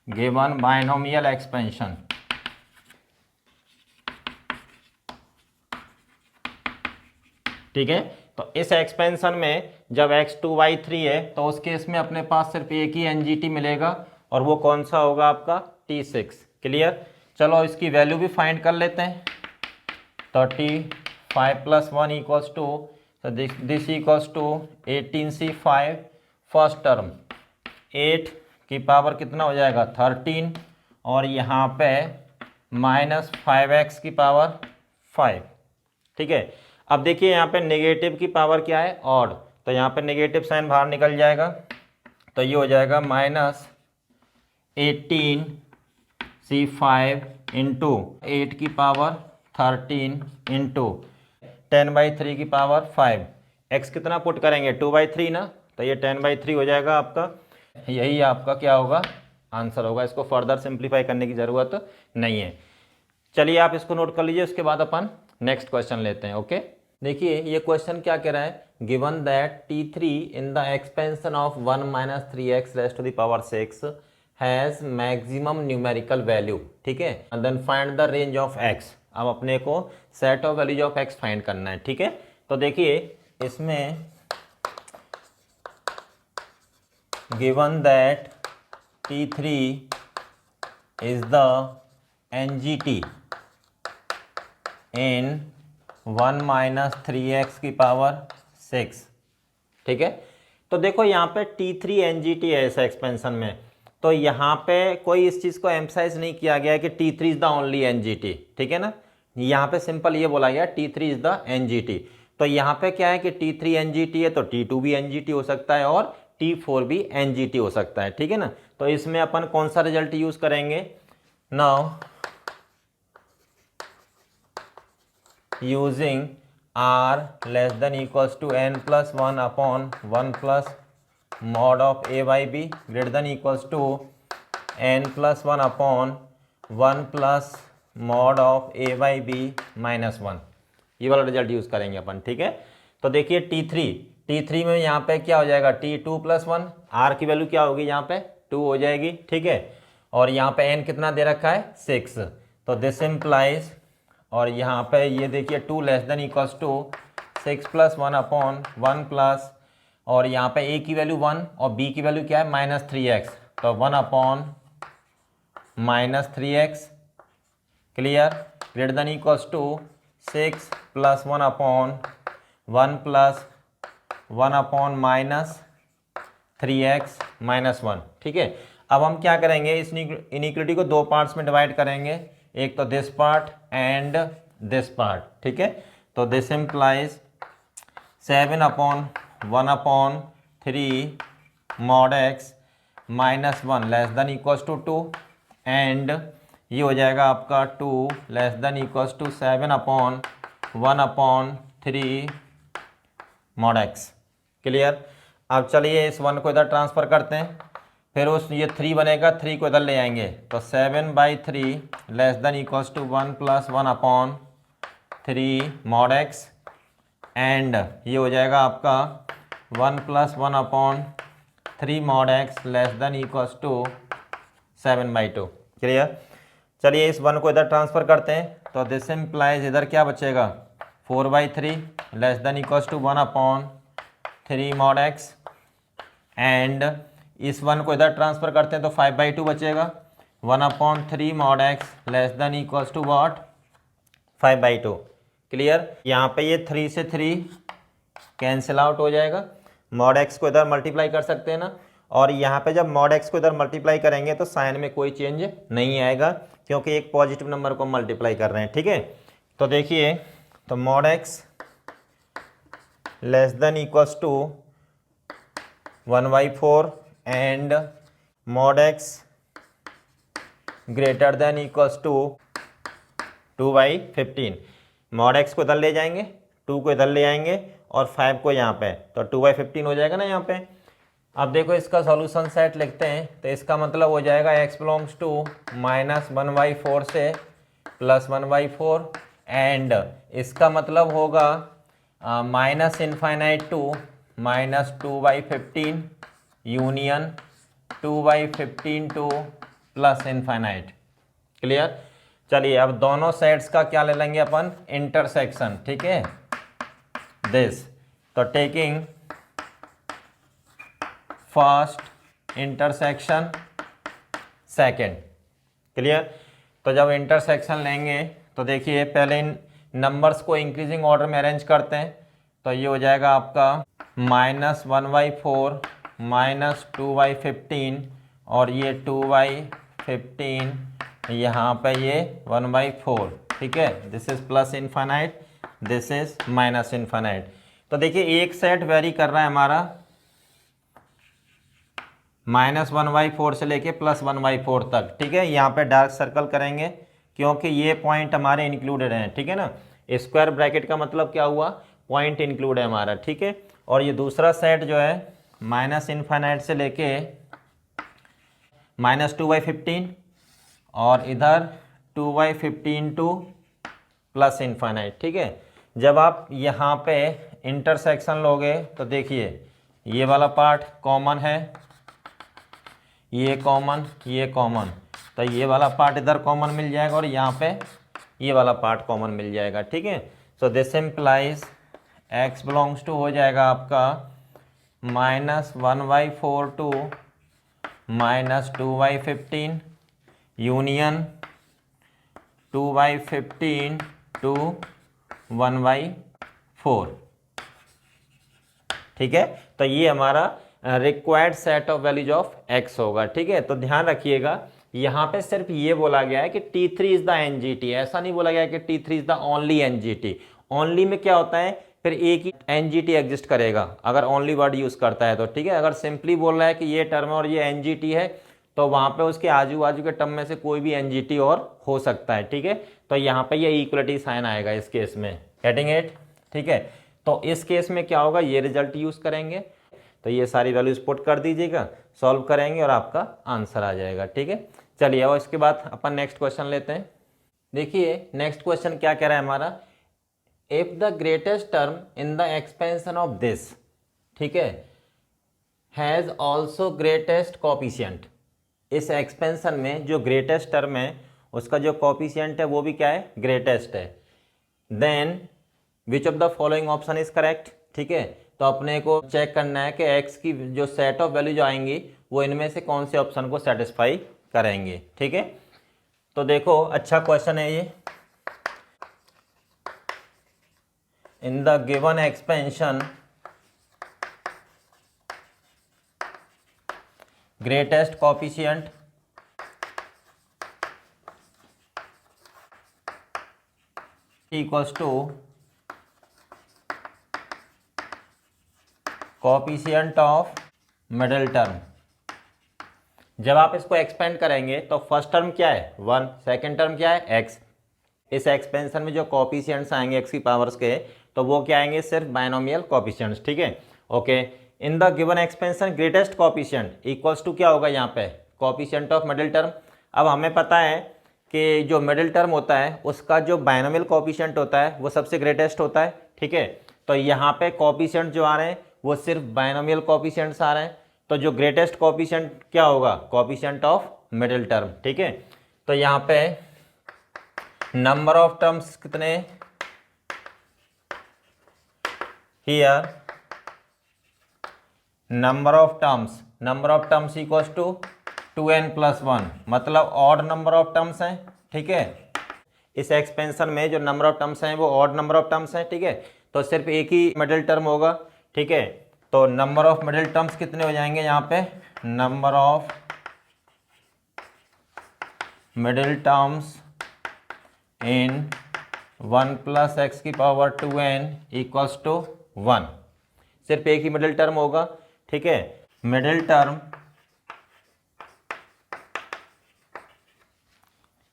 given binomial expansion। ठीक है। तो इस एक्सपेंशन में जब x 2/3 है तो उस केस में अपने पास सिर्फ एक ही NGT मिलेगा, और वो कौन सा होगा? आपका T6। क्लियर। चलो इसकी वैल्यू भी फाइंड कर लेते हैं। तो T5 plus 1 equals to, this equals to 18C5 first term, 8 की पावर कितना हो जाएगा? 13, और यहाँ पे माइनस 5x की पावर 5। ठीक है। अब देखिए यहाँ पे नेगेटिव की पावर क्या है? ऑड। तो यहाँ पे नेगेटिव साइन बाहर निकल जाएगा। तो ये हो जाएगा माइनस 18C5 इंटू 8 की पावर 13 इंटू 10/3 की पावर 5। x कितना पुट करेंगे? 2/3 ना। तो ये 10/3 हो जाएगा आपका। यही आपका क्या होगा? आंसर होगा। इसको फर्दर सिंप्लीफाई करने की ज़रूरत नहीं है। चलिए आप इसको नोट कर लीजिए, उसके बाद अपन नेक्स्ट क्वेश्चन लेते हैं। ओके। देखिए ये क्वेश्चन क्या कह रहा है? Given that T3 in the expansion of 1 minus 3x rest to the power 6 has maximum numerical value. ठीक है। Then find the range of x। अब अपने को set of values of x फाइंड करना है, ठीक है। तो देखिए इसमें given that T3 is the NGT in 1 minus 3x की पावर 6, ठीक है। तो देखो यहाँ पे T3 NGT है ऐसा एक्सपेंशन में, तो यहाँ पे कोई इस चीज़ को एम्फसाइज नहीं किया गया है कि T3 is the only NGT, ठीक है ना। यहाँ पे सिंपल ये बोला गया T3 इज द NGT। तो यहाँ पे क्या है कि T3 NGT है तो T2 भी NGT हो सकता है और T4 भी NGT हो सकता है, ठीक है ना। तो इसमें अपन कौन सा रिजल्ट यूज करेंगे, now using r less than equals to n+1 upon 1 plus mod of a by b greater than equals to n+1 upon 1 plus mod of a by b -1, ये वाला रिजल्ट यूज करेंगे अपन, ठीक है। तो देखिए T3 में यहाँ पे क्या हो जाएगा, T2 + 1, r की वैल्यू क्या होगी यहाँ पे 2 हो जाएगी, ठीक है। और यहाँ पे n कितना दे रखा है 6, तो दिस इम्प्लाइज, और यहाँ पे ये देखिए 2 less than equals to 6 + 1 upon 1 plus, और यहाँ पे a की वैल्यू 1 और b की वैल्यू क्या है -3x, तो 1 upon -3x, clear, greater than equals to 6 + 1 upon 1 plus 1 upon -3x -1, ठीक है। अब हम क्या करेंगे, इस इनिक्विटी को दो पार्ट्स में डिवाइड करेंगे, एक तो this part and this part, ठीक है। तो this implies 7 upon 1 upon 3 mod x -1 less than equals to 2, and ये हो जाएगा आपका 2 लेस देन इक्वल्स टू 7 upon 1 upon 3 mod x, clear. अब चलिए इस 1 को इधर ट्रांसफ़र करते हैं, फिर उस ये 3 बनेगा, 3 को इधर ले आएंगे, तो 7/3 less than equals to 1 + 1 upon 3 mod x, and ये हो जाएगा आपका 1 + 1 upon 3 mod x less than equals to 7/2, clear. चलिए इस 1 को इधर ट्रांसफ़र करते हैं, तो दिस इम्प्लाइज इधर क्या बचेगा 4/3 less than equals to 1 upon 3 mod x, एंड इस 1 को इधर ट्रांसफ़र करते हैं तो 5/2 बचेगा, 1 upon 3 mod x less than equals to what 5/2, clear. यहाँ पे ये 3 से 3 कैंसिल आउट हो जाएगा, मॉड x को इधर मल्टीप्लाई कर सकते हैं ना, और यहाँ पे जब मॉड x को इधर मल्टीप्लाई करेंगे तो साइन में कोई चेंज नहीं आएगा, क्योंकि एक पॉजिटिव नंबर को मल्टीप्लाई कर रहे हैं, ठीक है। तो देखिए, तो mod x less than equals to 1/4 and mod x greater than equals to 2/15, mod x को इधर ले जाएंगे, 2 को इधर ले आएंगे और 5 को यहाँ पे, तो 2/15 हो जाएगा ना यहाँ पे। अब देखो इसका सॉल्यूशन सेट लिखते हैं, तो इसका मतलब हो जाएगा x बिलोंग्स टू -1/4 से +1/4, एंड इसका मतलब होगा -∞ टू -2/15 यूनियन 2/15 टू +∞, क्लियर। चलिए अब दोनों सेट्स का क्या ले लेंगे अपन, इंटरसेक्शन, ठीक है, दिस, तो taking first intersection second, clear. तो जब इंटरसेक्शन लेंगे तो देखिए पहले इन नंबर्स को इंक्रीजिंग ऑर्डर में अरेंज करते हैं, तो ये हो जाएगा आपका -1/4 -2/15 और ये 2/15, यहाँ पे ये 1/4, ठीक है। This is +∞, this is -∞। तो देखिए एक सेट वेरी कर रहा है हमारा -1/4 से लेके +1/4 तक, ठीक है। यहाँ पे डार्क सर्कल करेंगे क्योंकि ये पॉइंट हमारे इंक्लूडेड हैं, ठीक है ना। स्क्वायर ब्रैकेट का मतलब क्या हुआ, पॉइंट इंक्लूड है हमारा, ठीक है। और ये दूसरा सेट जो है -∞ से लेके -2/15 और इधर 2/15 टू +∞, ठीक है। जब आप यहाँ पे इंटरसेक्शन लोगे तो देखिए ये वाला पार्ट कॉमन है, ये कॉमन, ये कॉमन, तो ये वाला पार्ट इधर कॉमन मिल जाएगा और यहाँ पे ये वाला पार्ट कॉमन मिल जाएगा, ठीक है। So this implies x belongs to हो जाएगा आपका -1/4 टू -2/15 यूनियन 2/15 टू 1/4, ठीक है। तो ये हमारा required set of values of x होगा, ठीक है। तो ध्यान रखिएगा यहाँ पे सिर्फ ये बोला गया है कि T3 इज द एनजीटी, ऐसा नहीं बोला गया है कि T3 is the only NGT. Only में क्या होता है, फिर एक ही एनजीटी एग्जिस्ट करेगा अगर ओनली वर्ड यूज करता है तो, ठीक है। अगर सिंपली बोल रहा है कि ये टर्म और ये एनजीटी है तो वहां पे उसके आजू बाजू के टर्म में से कोई भी एनजीटी और हो सकता है, ठीक है। तो यहाँ पे ये इक्वलिटी साइन आएगा इस केस में, गेटिंग इट, ठीक है। तो इस केस में क्या होगा, ये रिजल्ट यूज करेंगे, तो ये सारी वैल्यूज पुट कर दीजिएगा, सॉल्व करेंगे और आपका आंसर आ जाएगा, ठीक है। चलिए और इसके बाद अपन नेक्स्ट क्वेश्चन लेते हैं। देखिए नेक्स्ट क्वेश्चन क्या कह रहा है हमारा, if the greatest term in the expansion of this, ठीक है, हैज ऑल्सो ग्रेटेस्ट कोफिशिएंट, इस एक्सपेंशन में जो ग्रेटेस्ट टर्म है उसका जो कोफिशिएंट है वो भी क्या है, ग्रेटेस्ट है, then which of the following option is correct, ठीक है। तो अपने को चेक करना है कि x की जो सेट ऑफ वैल्यू जो आएंगी वो इनमें से कौन से ऑप्शन को सेटिस्फाई करेंगे, ठीक है। तो देखो अच्छा क्वेश्चन है ये, in the given expansion greatest coefficient equals to coefficient of middle term. जब आप इसको एक्सपेंड करेंगे तो फर्स्ट टर्म क्या है 1, सेकेंड टर्म क्या है x, इस एक्सपेंशन में जो कोफिशिएंट्स आएंगे x की पावर्स के तो वो क्या आएंगे, सिर्फ बायनोमियल कोफिशिएंट्स, ठीक है। Okay, in the given expansion greatest coefficient equals to क्या होगा यहाँ पे, कोफिशिएंट ऑफ मिडिल टर्म। अब हमें पता है कि जो मिडिल टर्म होता है उसका जो बायनोमियल कोफिशिएंट होता है वो सबसे ग्रेटेस्ट होता है, ठीक है। तो यहाँ पे कोफिशिएंट जो आ रहे हैं वो सिर्फ बायनोमियल कोफिशिएंट्स आ रहे हैं, तो जो ग्रेटेस्ट कोफिशिएंट क्या होगा, कोफिशिएंट ऑफ मिडिल टर्म, ठीक है। तो यहाँ पे नंबर ऑफ टर्म्स कितने, here number of terms equals to 2n+1, मतलब ऑड नंबर ऑफ टर्म्स हैं, ठीक है। इस एक्सपेंशन में जो नंबर ऑफ टर्म्स हैं वो ऑड नंबर ऑफ टर्म्स हैं, ठीक है। तो सिर्फ एक ही मिडिल टर्म होगा, ठीक है। तो नंबर ऑफ मिडिल टर्म्स कितने हो जाएंगे यहाँ पे, number of middle terms in 1 + x⁴n equals to 1, सिर्फ एक ही मिडिल टर्म होगा, ठीक है। मिडिल टर्म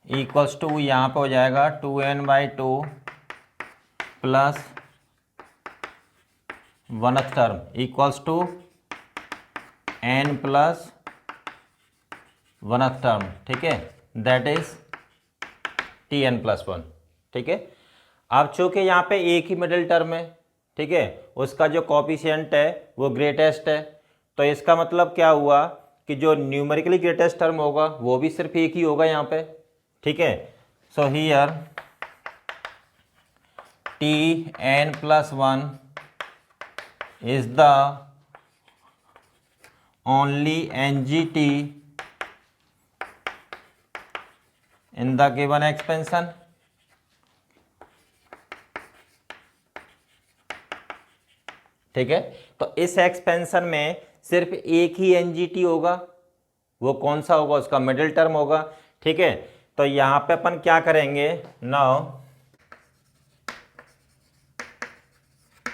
इक्वल्स टू यहाँ पे हो जाएगा 2n/2 plus 1th term equals to n plus 1th term, ठीक है, दैट इज tn+1, ठीक है। अब चूंकि यहाँ पे एक ही मिडिल टर्म है, ठीक है, उसका जो कोफिशिएंट है वो ग्रेटेस्ट है, तो इसका मतलब क्या हुआ कि जो न्यूमेरिकली ग्रेटेस्ट टर्म होगा वो भी सिर्फ एक ही होगा यहाँ पे, ठीक है। So here tn+1 is the only NGT in the given expansion, ठीक है। तो इस एक्सपेंशन में सिर्फ एक ही एनजीटी होगा, वो कौन सा होगा, उसका मिडिल टर्म होगा, ठीक है। तो यहां पे अपन क्या करेंगे, now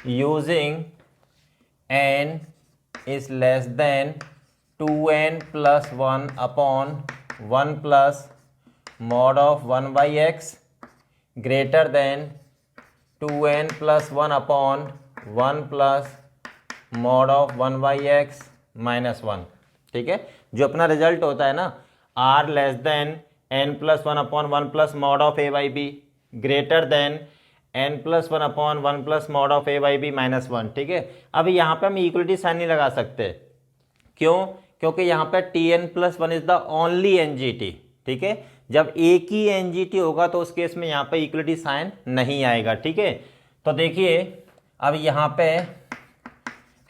using n is less than 2n+1 upon 1 plus mod of 1/x greater than 2n+1 upon 1 plus mod of 1/x - 1, ठीक है। जो अपना रिजल्ट होता है ना, r less then n+1 upon 1 plus mod of a/b greater than n+1 upon 1 plus mod of a/b - 1, ठीक है। अब यहाँ पे हम इक्वलिटी साइन नहीं लगा सकते, क्यों, क्योंकि यहाँ पे tn+1 is the only NGT, ठीक है। जब एक ही एनजीटी होगा तो उस केस में यहाँ पे इक्वलिटी साइन नहीं आएगा, ठीक है। तो देखिए अब यहाँ पे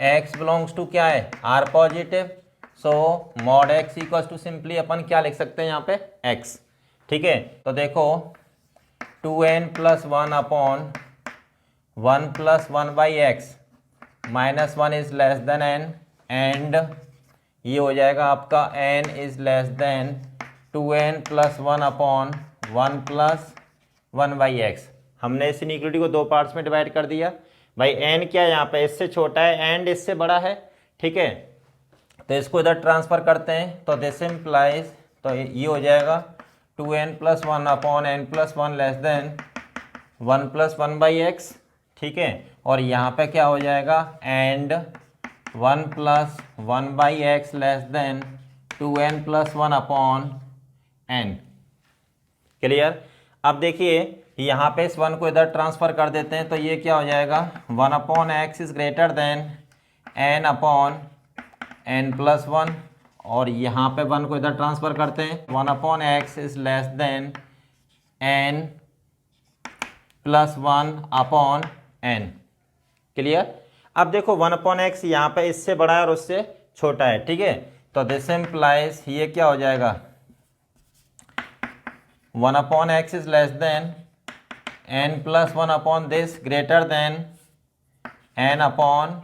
x बिलोंग्स टू क्या है, r positive, so mod x equals to simply अपन क्या लिख सकते हैं यहाँ पे x, ठीक है। तो देखो 2n plus 1 upon 1 plus 1 by x minus 1 is less then n, and ये हो जाएगा आपका n is less then 2n plus 1 upon 1 plus 1 by x. हमने इस इनइक्वलिटी को दो पार्ट्स में डिवाइड कर दिया भाई। n क्या है यहाँ पे, इससे छोटा है एंड इससे बड़ा है, ठीक है। तो इसको इधर ट्रांसफर करते हैं, तो दिस इम्प्लाइज, तो ये हो जाएगा 2n plus 1 upon n plus 1 less then 1 plus 1 by x, ठीक है। और यहाँ पे क्या हो जाएगा, and 1 plus 1 by x less than 2n plus 1 upon n। Clear. अब देखिए यहाँ पे इस 1 को इधर ट्रांसफर कर देते हैं, तो ये क्या हो जाएगा, 1 upon x is greater then n upon n plus 1, और यहाँ पे 1 को इधर ट्रांसफर करते हैं, 1 upon x is less then n plus 1 upon n। Clear. अब देखो 1 अपॉन एक्स यहाँ पे इससे बड़ा है और उससे छोटा है, ठीक है। तो दिस इम्प्लाइज ये क्या हो जाएगा, 1 upon x is less then n plus 1 upon this greater then n upon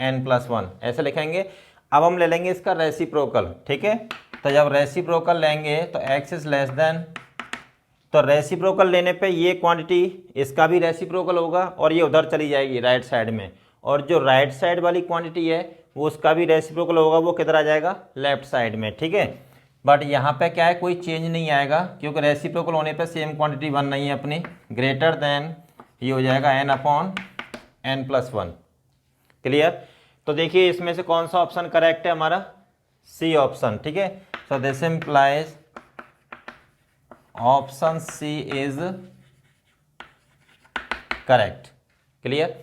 n plus 1, ऐसे लिखेंगे। अब हम ले लेंगे इसका रेसिप्रोकल, ठीक है। तो जब रेसिप्रोकल लेंगे तो x इज लेस देन, तो रेसिप्रोकल लेने पे ये क्वांटिटी इसका भी रेसिप्रोकल होगा और ये उधर चली जाएगी राइट साइड में, और जो राइट साइड वाली क्वांटिटी है वो उसका भी रेसिप्रोकल होगा, वो किधर आ जाएगा, लेफ्ट साइड में, ठीक है। बट यहाँ पे क्या है, कोई चेंज नहीं आएगा क्योंकि रेसिप्रोकल होने पे सेम क्वांटिटी वन नहीं है अपनी, ग्रेटर देन ये हो जाएगा n upon n plus 1। Clear. तो देखिए इसमें से कौन सा ऑप्शन करेक्ट है हमारा, सी ऑप्शन, ठीक है। So this implies option C is correct. Clear.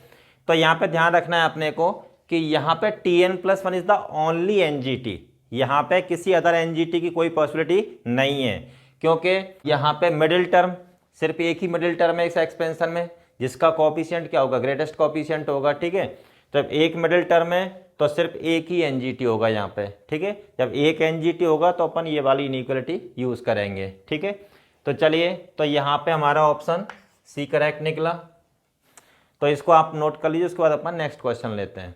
तो यहाँ पे ध्यान रखना है अपने को कि यहाँ पे tn plus 1 is the only NGT, यहाँ पे किसी अदर एनजीटी की कोई पॉसिबिलिटी नहीं है, क्योंकि यहाँ पे मिडिल टर्म, सिर्फ एक ही मिडिल टर्म है इस एक्सपेंशन में, जिसका कोफिशिएंट क्या होगा, ग्रेटेस्ट कोफिशिएंट होगा, ठीक है। जब एक मिडिल टर्म है तो सिर्फ एक ही एनजीटी होगा यहाँ पे, ठीक है। जब एक एनजीटी होगा तो अपन ये वाली इनइक्वालिटी यूज करेंगे, ठीक है। तो चलिए, तो यहाँ पे हमारा ऑप्शन सी करेक्ट निकला, तो इसको आप नोट कर लीजिए। उसके बाद अपन नेक्स्ट क्वेश्चन लेते हैं।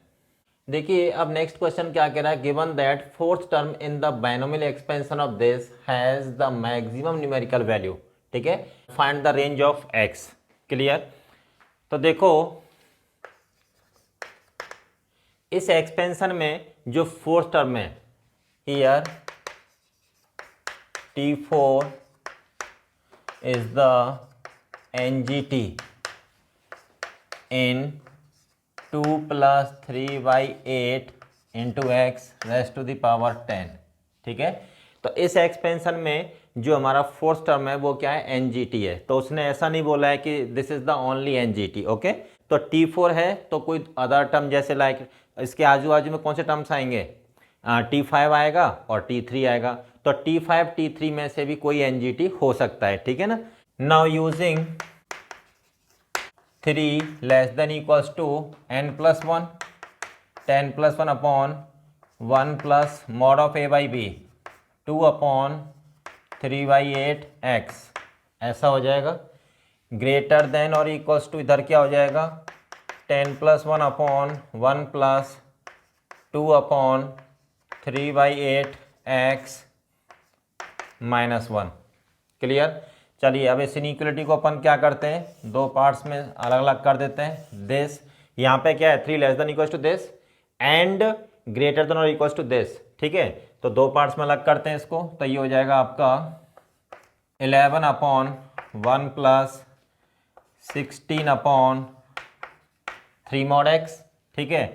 देखिए अब नेक्स्ट क्वेश्चन क्या कह रहा है, given that fourth term in the binomial expansion of this has the maximum numerical value, ठीक है, find the range of x. Clear. तो देखो इस एक्सपेंशन में जो फोर्थ टर्म है here T4 is the NGT in 2 plus 3/8 into x raised to the power 10, ठीक है। तो इस एक्सपेंशन में जो हमारा फोर्थ टर्म है वो क्या है, NGT है। तो उसने ऐसा नहीं बोला है कि this is the only NGT, okay. तो T4 है तो कोई अदर टर्म जैसे लाइक इसके आजू बाजू में कौन से टर्म्स आएंगे, T5 आएगा और T3 आएगा, तो T5 T3 में से भी कोई NGT हो सकता है, ठीक है ना। Now using 3 less than equals to n plus 1, 10 plus 1 upon 1 plus mod of a by b 2 upon 3/8 x, ऐसा हो जाएगा। ग्रेटर देन और इक्वल्स टू इधर क्या हो जाएगा, 10 plus 1 upon 1 plus 2 upon 3/8 x minus 1। Clear. चलिए अब इस इनइक्वालिटी को अपन क्या करते हैं, दो पार्ट्स में अलग अलग कर देते हैं। दिस यहाँ पे क्या है, 3 less than equals to this and greater than और इक्वल्स टू दिस, ठीक है। तो दो पार्ट्स में अलग करते हैं इसको, तो ये हो जाएगा आपका 11 upon 1 plus 16 upon 3 mod x, ठीक है।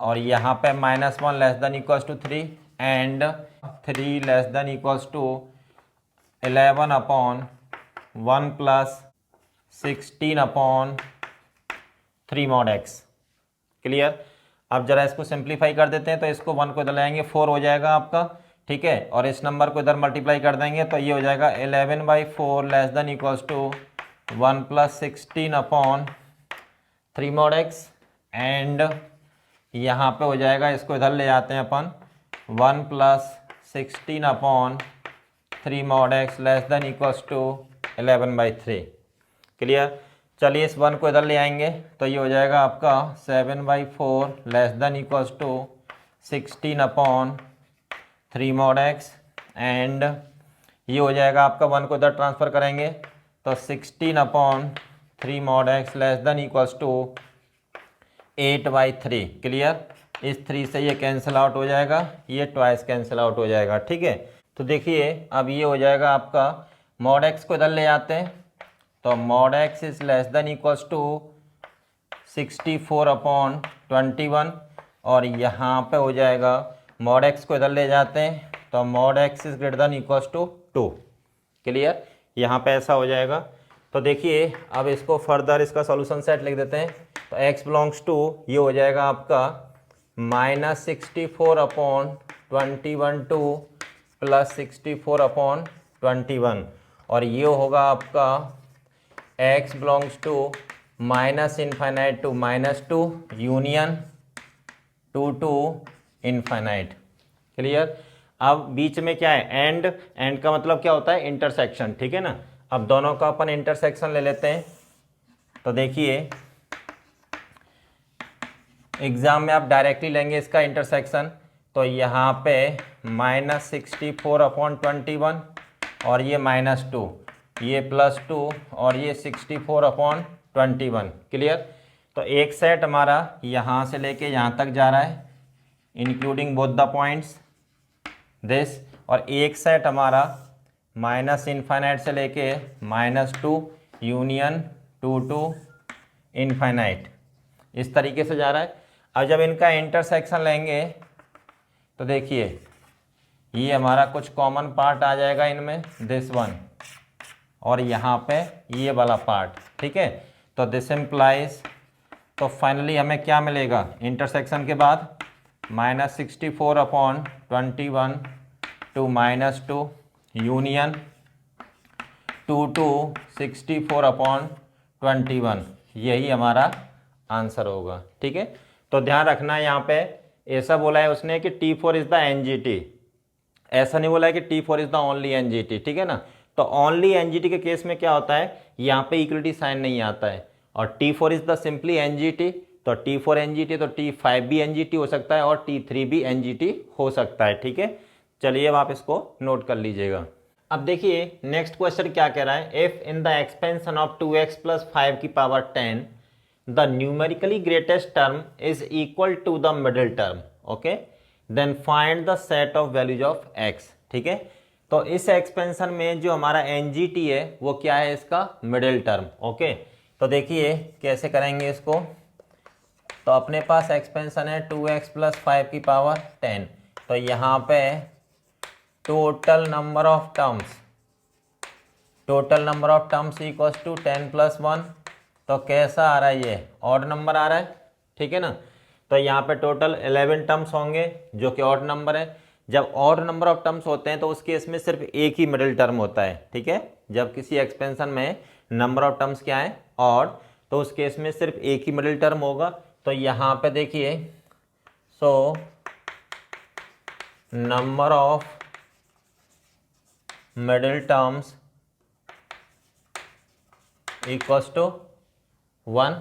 और यहाँ पे -1 less than equals to 3 and 3 less than equals to 11 upon 1 plus 16 upon 3 mod x. Clear. अब जरा इसको सिंप्लीफाई कर देते हैं, तो इसको 1 को इधर लाएंगे 4 हो जाएगा आपका, ठीक है, और इस नंबर को इधर मल्टीप्लाई कर देंगे तो ये हो जाएगा 11/4 less than equals to 1 + 16 upon 3 mod x, and यहाँ पे हो जाएगा, इसको इधर ले जाते हैं अपन, 1 + 16 upon 3 mod x less than equals to 11/3। Clear. चलिए इस 1 को इधर ले आएंगे तो ये हो जाएगा आपका 7/4 less than equals to 16 upon 3 mod x, and ये हो जाएगा आपका 1 को इधर ट्रांसफ़र करेंगे तो 16 upon 3 mod x less than equals to 8/3। Clear. इस 3 से ये कैंसिल आउट हो जाएगा, ये ट्वाइस कैंसिल आउट हो जाएगा। ठीक है, तो देखिए अब ये हो जाएगा आपका, mod x को इधर ले जाते हैं तो mod x is less than equals to 64 upon 21, और यहाँ पे हो जाएगा mod x को इधर ले जाते हैं तो mod x is greater than equals to 2। Clear, यहाँ पे ऐसा हो जाएगा। तो देखिए अब इसको फर्दर इसका सॉल्यूशन सेट लिख देते हैं तो x बिलोंग्स टू, ये हो जाएगा आपका -64 अपॉन 21 प्लस 64 अपॉन 21, और ये होगा आपका x belongs to -infinite to -2 union 2 to infinite. Clear. अब बीच में क्या है, एंड का मतलब क्या होता है, इंटरसेक्शन। ठीक है ना। अब दोनों का अपन इंटरसेक्शन ले लेते हैं तो देखिए एग्जाम में आप डायरेक्टली लेंगे इसका इंटरसेक्शन, तो यहाँ पे -64 अपॉन 21 और ये -2, ये +2 और ये 64 अपॉन 21। क्लियर। तो एक सेट हमारा यहाँ से लेके यहाँ तक जा रहा है including both the points this, और एक सेट हमारा -इनफाइनाइट से लेके -2 यूनियन 2 टू इनफाइनाइट, इस तरीके से जा रहा है। अब जब इनका इंटरसेक्शन लेंगे तो देखिए ये हमारा कुछ कॉमन पार्ट आ जाएगा इनमें, दिस वन, और यहाँ पे ये वाला पार्ट। ठीक है, तो दिस इम्प्लाइज, तो फाइनली हमें क्या मिलेगा इंटरसेक्शन के बाद, -64 upon 21 to -2 union 2 to 64 upon 21, यही हमारा आंसर होगा। ठीक है, तो ध्यान रखना यहाँ पे ऐसा बोला है उसने कि T4 इज द NGT, ऐसा नहीं बोला है कि T4 is the only NGT। ठीक है ना। तो ओनली NGT के केस में क्या होता है, यहाँ पे इक्वलिटी साइन नहीं आता है, और T4 is the simply NGT, तो T4 NGT तो T5 भी NGT हो सकता है और T3 भी NGT हो सकता है। ठीक है, चलिए अब आप इसको नोट कर लीजिएगा। अब देखिए नेक्स्ट क्वेश्चन क्या कह रहा है, if in the expansion of 2x + 5 की power 10 the numerically greatest term is equal to the middle term, okay, then find the set of values of x। ठीक है, तो इस एक्सपेंशन में जो हमारा NGT है वो क्या है, इसका मिडिल टर्म। ओके, तो देखिए कैसे करेंगे इसको, तो अपने पास एक्सपेंशन है 2x + 5 की पावर 10, तो यहाँ पे total number of terms equals to 10 + 1, तो कैसा आ रहा है, ये ऑड नंबर आ रहा है। ठीक है ना, तो यहाँ पे टोटल 11 टर्म्स होंगे जो कि ऑड नंबर है। जब ऑड नंबर ऑफ टर्म्स होते हैं तो उस केस में सिर्फ एक ही मिडिल टर्म होता है। ठीक है, जब किसी एक्सपेंशन में नंबर ऑफ टर्म्स क्या है, ऑड, तो उस केस में सिर्फ एक ही मिडिल टर्म होगा। तो यहाँ पे देखिए, so number of middle terms equals to 1।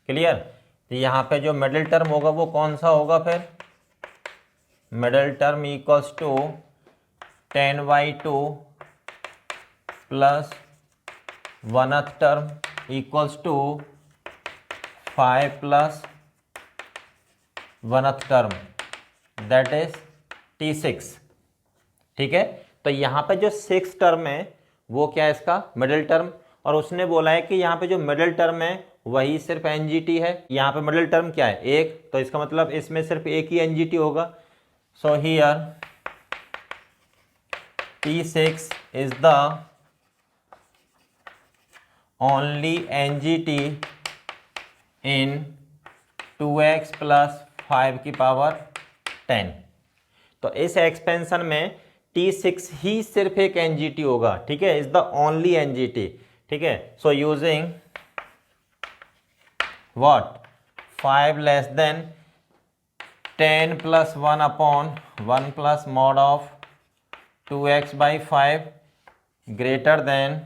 Clear. तो यहाँ पे जो मिडिल टर्म होगा वो कौन सा होगा, फिर middle term equals to 10/2 plus 1th term equals to 5 + 1th term, that is T6। ठीक है, तो यहाँ पे जो 6th टर्म है वो क्या है, इसका मिडिल टर्म, और उसने बोला है कि यहाँ पे जो मिडिल टर्म है वही सिर्फ NGT है। यहाँ पे मिडिल टर्म क्या है, एक, तो इसका मतलब इसमें सिर्फ एक ही NGT होगा। So here T6 is the only NGT in 2x + 5 की पावर 10। तो इस एक्सपेंशन में T6 ही सिर्फ एक NGT होगा, ठीक है, इज द ओनली NGT, ठीक है। So using what 5 less than 10 plus 1 upon 1 plus mod of 2x by 5 greater than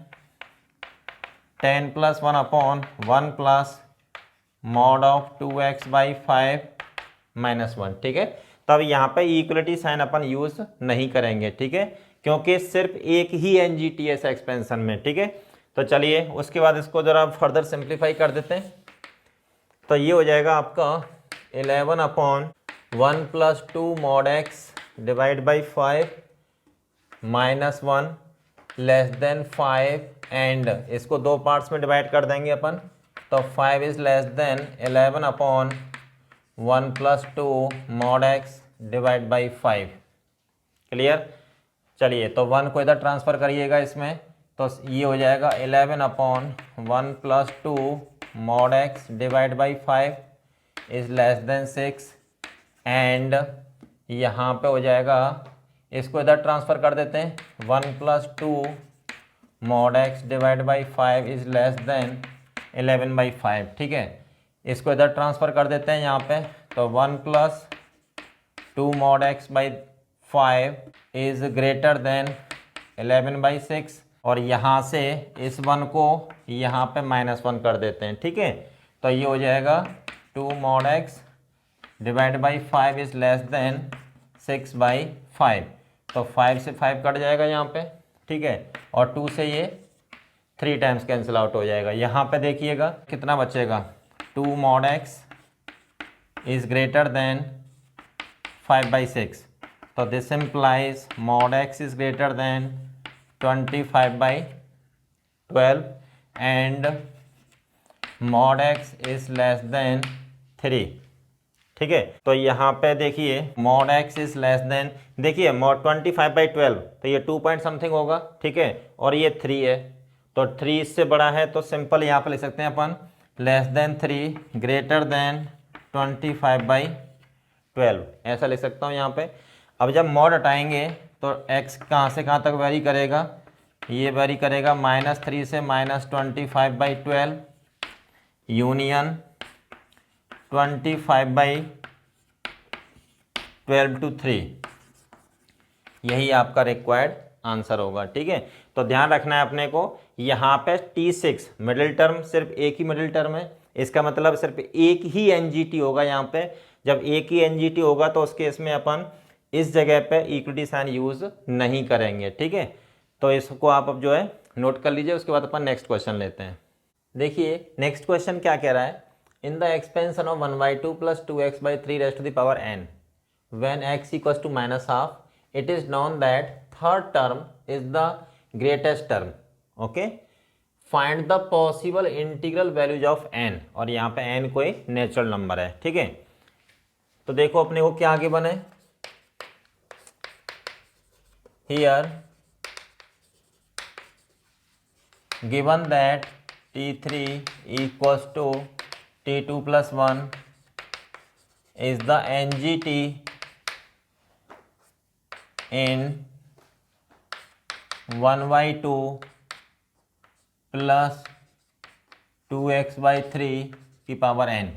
10 plus 1 upon 1 plus mod of 2x by 5 minus 1, ठीक है। तब यहाँ पे इक्वलिटी साइन अपन यूज नहीं करेंगे, ठीक है, क्योंकि सिर्फ एक ही NGT है इस एक्सपेंशन में, ठीक है। तो चलिए उसके बाद इसको जरा फर्दर सिंप्लीफाई कर देते हैं। तो ये हो जाएगा आपका 11 upon 1 plus 2 mod x divide by 5 minus 1 less then 5 and इसको दो पार्ट्स में डिवाइड कर देंगे अपन। तो 5 is less then 11 upon 1 plus 2 mod x divide by 5। Clear. चलिए तो 1 को इधर ट्रांसफ़र करिएगा इसमें, तो ये हो जाएगा 11 upon 1 plus 2 mod x divide by 5 is less then 6 and यहाँ पे हो जाएगा, इसको इधर ट्रांसफ़र कर देते हैं, 1 plus 2 mod x divide by 5 is less then 11 by 5, ठीक है। इसको इधर ट्रांसफ़र कर देते हैं यहाँ पे, तो 1 plus 2 mod x by 5 is greater than 11 by 6 और यहाँ से इस 1 को यहाँ पे माइनस 1 कर देते हैं, ठीक है। तो ये हो जाएगा 2 mod x divide by 5 is less than 6 by 5। तो 5 से 5 कट जाएगा यहाँ पे, ठीक है, और 2 से ये 3 टाइम्स कैंसिल आउट हो जाएगा। यहाँ पे देखिएगा कितना बचेगा, 2 mod x is greater than 5 by 6। तो this implies mod x is greater than 25 by 12 and mod x is less than 3, ठीक है। तो यहाँ पे देखिए mod x is less then, देखिए मॉड 25 बाई 12, तो ये 2 पॉइंट समथिंग होगा, ठीक है, और ये 3 है, तो 3 इससे बड़ा है, तो सिंपल यहाँ पे लिख सकते हैं अपन less than 3 greater than 25 by 12, ऐसा लिख सकता हूँ यहाँ पे। अब जब मॉड हटाएंगे तो x कहाँ से कहाँ तक वेरी करेगा, ये वेरी करेगा -3 से -25 बाई 12 यूनियन 25 बाई 12 टू 3, यही आपका रिक्वायर्ड आंसर होगा, ठीक है। तो ध्यान रखना है अपने को, यहाँ पे T6 मिडिल टर्म सिर्फ एक ही मिडिल टर्म है, इसका मतलब सिर्फ एक ही NGT होगा यहाँ पे। जब एक ही NGT होगा तो उस केस में अपन इस जगह पे इक्विटी साइन यूज नहीं करेंगे, ठीक है। तो इसको आप अब जो है नोट कर लीजिए, उसके बाद अपन नेक्स्ट क्वेश्चन लेते हैं। देखिए नेक्स्ट क्वेश्चन क्या कह रहा है, in the expansion of 1 by 2 plus 2x by 3 raised to the power n, when x equals to minus half, it is known that third term is the greatest term, okay, find the possible integral values of n, और यहाँ पे n कोई natural number है, ठीक है। तो देखो अपने को क्या आगे बने, here given that t3 equals to T2 plus 1 is the NGT in 1 by 2 plus 2x by 3 की पावर n,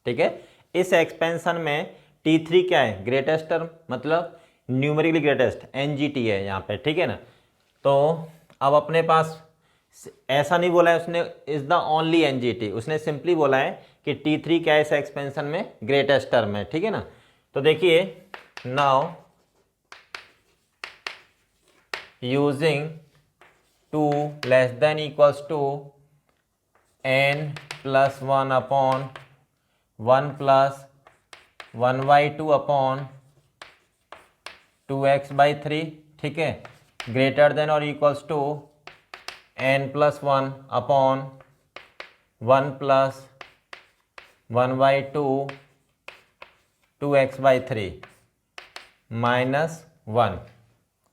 ठीक है। इस एक्सपेंशन में T3 क्या है, ग्रेटेस्ट टर्म, मतलब न्यूमेरिकली ग्रेटेस्ट NGT है यहाँ पे, ठीक है ना। तो अब अपने पास ऐसा नहीं बोला है उसने इज द ओनली NGT, उसने सिंपली बोला है कि T3 क्या है इस एक्सपेंशन में ग्रेटेस्ट टर्म है, ठीक है ना। तो देखिए now using 2 less than equals to n plus 1 upon 1 plus 1 by 2 upon 2x by 3, ठीक है, ग्रेटर देन और equals to n plus 1 upon 1 plus 1 by 2 2x by 3 minus 1।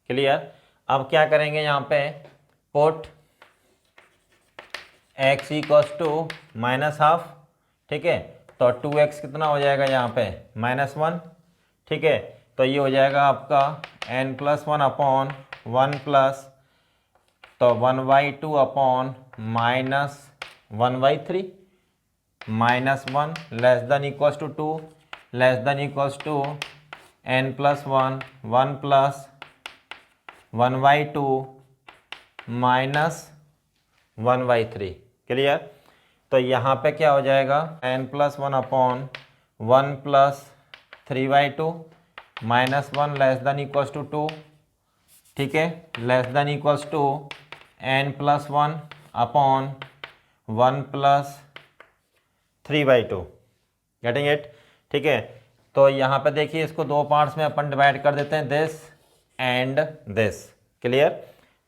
Clear. अब क्या करेंगे यहाँ पे, put x equals to minus half, ठीक है, तो 2x कितना हो जाएगा यहाँ पे -1, ठीक है। तो ये हो जाएगा आपका n plus one upon one plus तो 1/2 upon minus 1/3 -1 less than equals to 2 less than equals to n plus one 1 plus 1/2 minus 1/3। Clear. तो यहाँ पे क्या हो जाएगा n plus one upon 1 plus 3/2 -1 less than equals to 2। ठीक है, less than equals to n plus one upon 1 plus 3/2। Getting it. ठीक है, तो यहाँ पे देखिए इसको दो पार्ट्स में अपन डिवाइड कर देते हैं, दिस एंड दिस। क्लियर।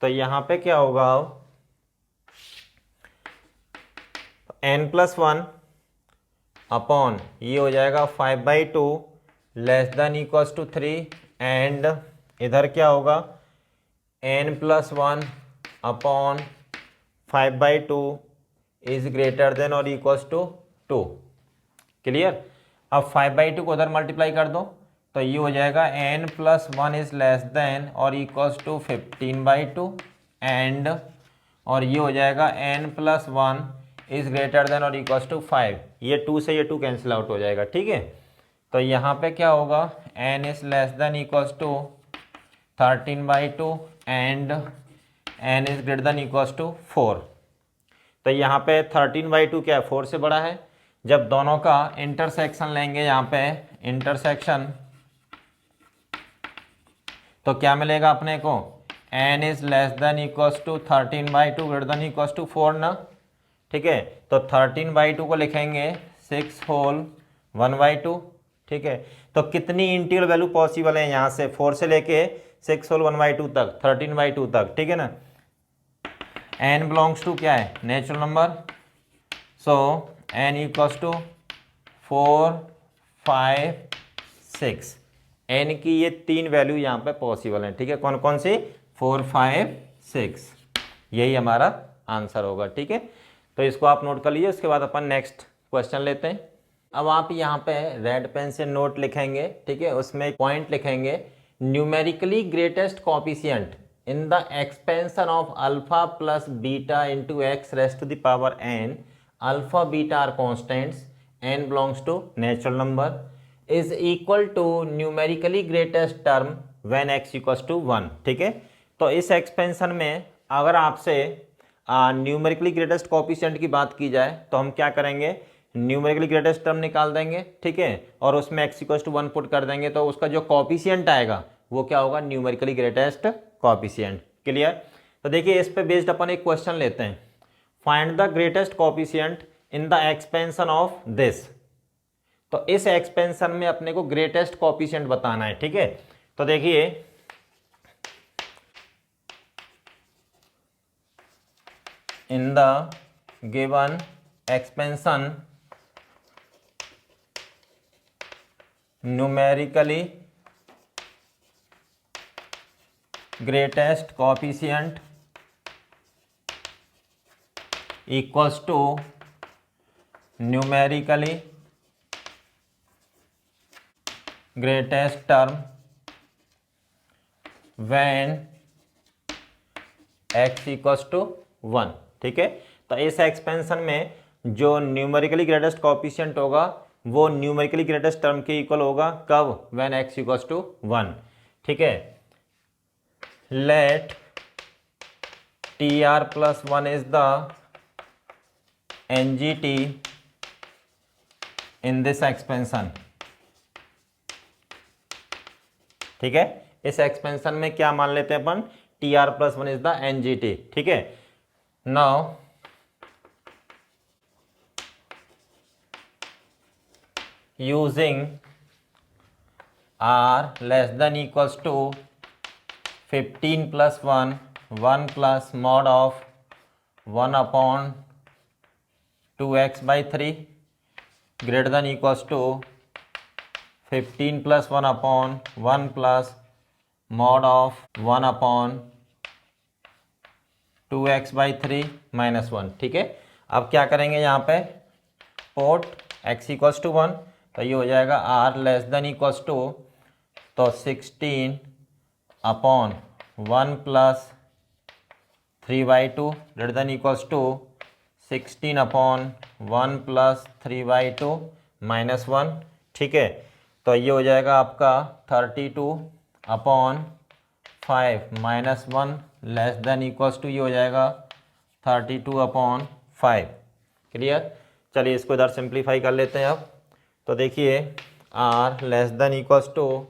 तो यहाँ पे क्या होगा एन प्लस वन अपॉन ये हो जाएगा 5/2 less than equals to 3 and इधर क्या होगा n plus one upon 5/2 is greater than और इक्वल्स टू 2। क्लियर। अब 5/2 को उधर मल्टीप्लाई कर दो तो ये हो जाएगा n plus one is less than और इक्वल्स टू 15/2 एंड और ये हो जाएगा n plus one is greater than और इक्वल्स टू 5। ये 2 से ये 2 कैंसिल आउट हो जाएगा। ठीक है, तो यहाँ पे क्या होगा n is less than equals to 13/2 and n is greater than equals to 4। तो यहाँ पे 13/2 क्या है 4 से बड़ा है। जब दोनों का इंटरसेक्शन लेंगे यहाँ पे इंटरसेक्शन तो क्या मिलेगा अपने को n is less than equals to 13/2 greater than equals to 4 ना। ठीक है, तो 13/2 को लिखेंगे 6 होल 1/2। ठीक है, तो कितनी इंटीग्रल वैल्यू पॉसिबल है यहाँ से 4 से लेके 6 होल 1/2 तक 13/2 तक। ठीक है ना। n बिलोंग्स टू क्या है natural number, so n equals to 4 5 6। n की ये तीन वैल्यू यहाँ पे पॉसिबल है। ठीक है, कौन कौन सी 4 5 6, यही हमारा आंसर होगा। ठीक है, तो इसको आप नोट कर लीजिए। उसके बाद अपन नेक्स्ट क्वेश्चन लेते हैं। अब आप यहाँ पे रेड पेन से नोट लिखेंगे। ठीक है, उसमें पॉइंट लिखेंगे numerically greatest coefficient in the expansion of alpha plus beta into x raised to the power n, alpha beta are constants, n belongs to natural number, is equal to numerically greatest term when x equals to 1। ठीक है, तो इस expansion में अगर आपसे numerically greatest coefficient की बात की जाए तो हम क्या करेंगे न्यूमेरिकली ग्रेटेस्ट टर्म निकाल देंगे। ठीक है, और उसमें x इक्वल्स टू 1 पुट कर देंगे तो उसका जो कोफिशिएंट आएगा वो क्या होगा न्यूमेरिकली ग्रेटेस्ट कोफिशिएंट। क्लियर। तो देखिए इस पे बेस्ड अपन एक क्वेश्चन लेते हैं, find the greatest coefficient in the expansion of this. तो इस एक्सपेंशन में अपने को ग्रेटेस्ट कोफिशिएंट बताना है। ठीक है, तो देखिए इन the given expansion numerically greatest coefficient equals to numerically greatest term when x equals to 1। ठीक है, तो इस एक्सपेंशन में जो न्यूमेरिकली ग्रेटेस्ट कोफिशिएंट होगा वो न्यूमेरिकली ग्रेटेस्ट टर्म के इक्वल होगा कब when x equals to 1। ठीक है, let tr plus 1 is the NGT in this expansion। ठीक है, इस एक्सपेंशन में क्या मान लेते हैं अपन tr plus 1 is the NGT। ठीक है, now using r less than equals to 15 plus 1 1 plus mod of 1 upon 2x by 3 greater than equals to 15 plus 1 upon 1 plus mod of 1 upon 2x by 3 minus 1। ठीक है, अब क्या करेंगे यहाँ पे pot x equals to 1 तो ये हो जाएगा r less than equals to तो 16 upon 1 plus 3/2 greater than equals to 16 upon 1 plus 3/2 minus 1। ठीक है, तो ये हो जाएगा आपका 32 upon 5 minus 1 less than equals to ये हो जाएगा 32 अपॉन 5। क्लियर। चलिए इसको इधर सिंप्लीफाई कर लेते हैं अब। तो देखिए r less than equals to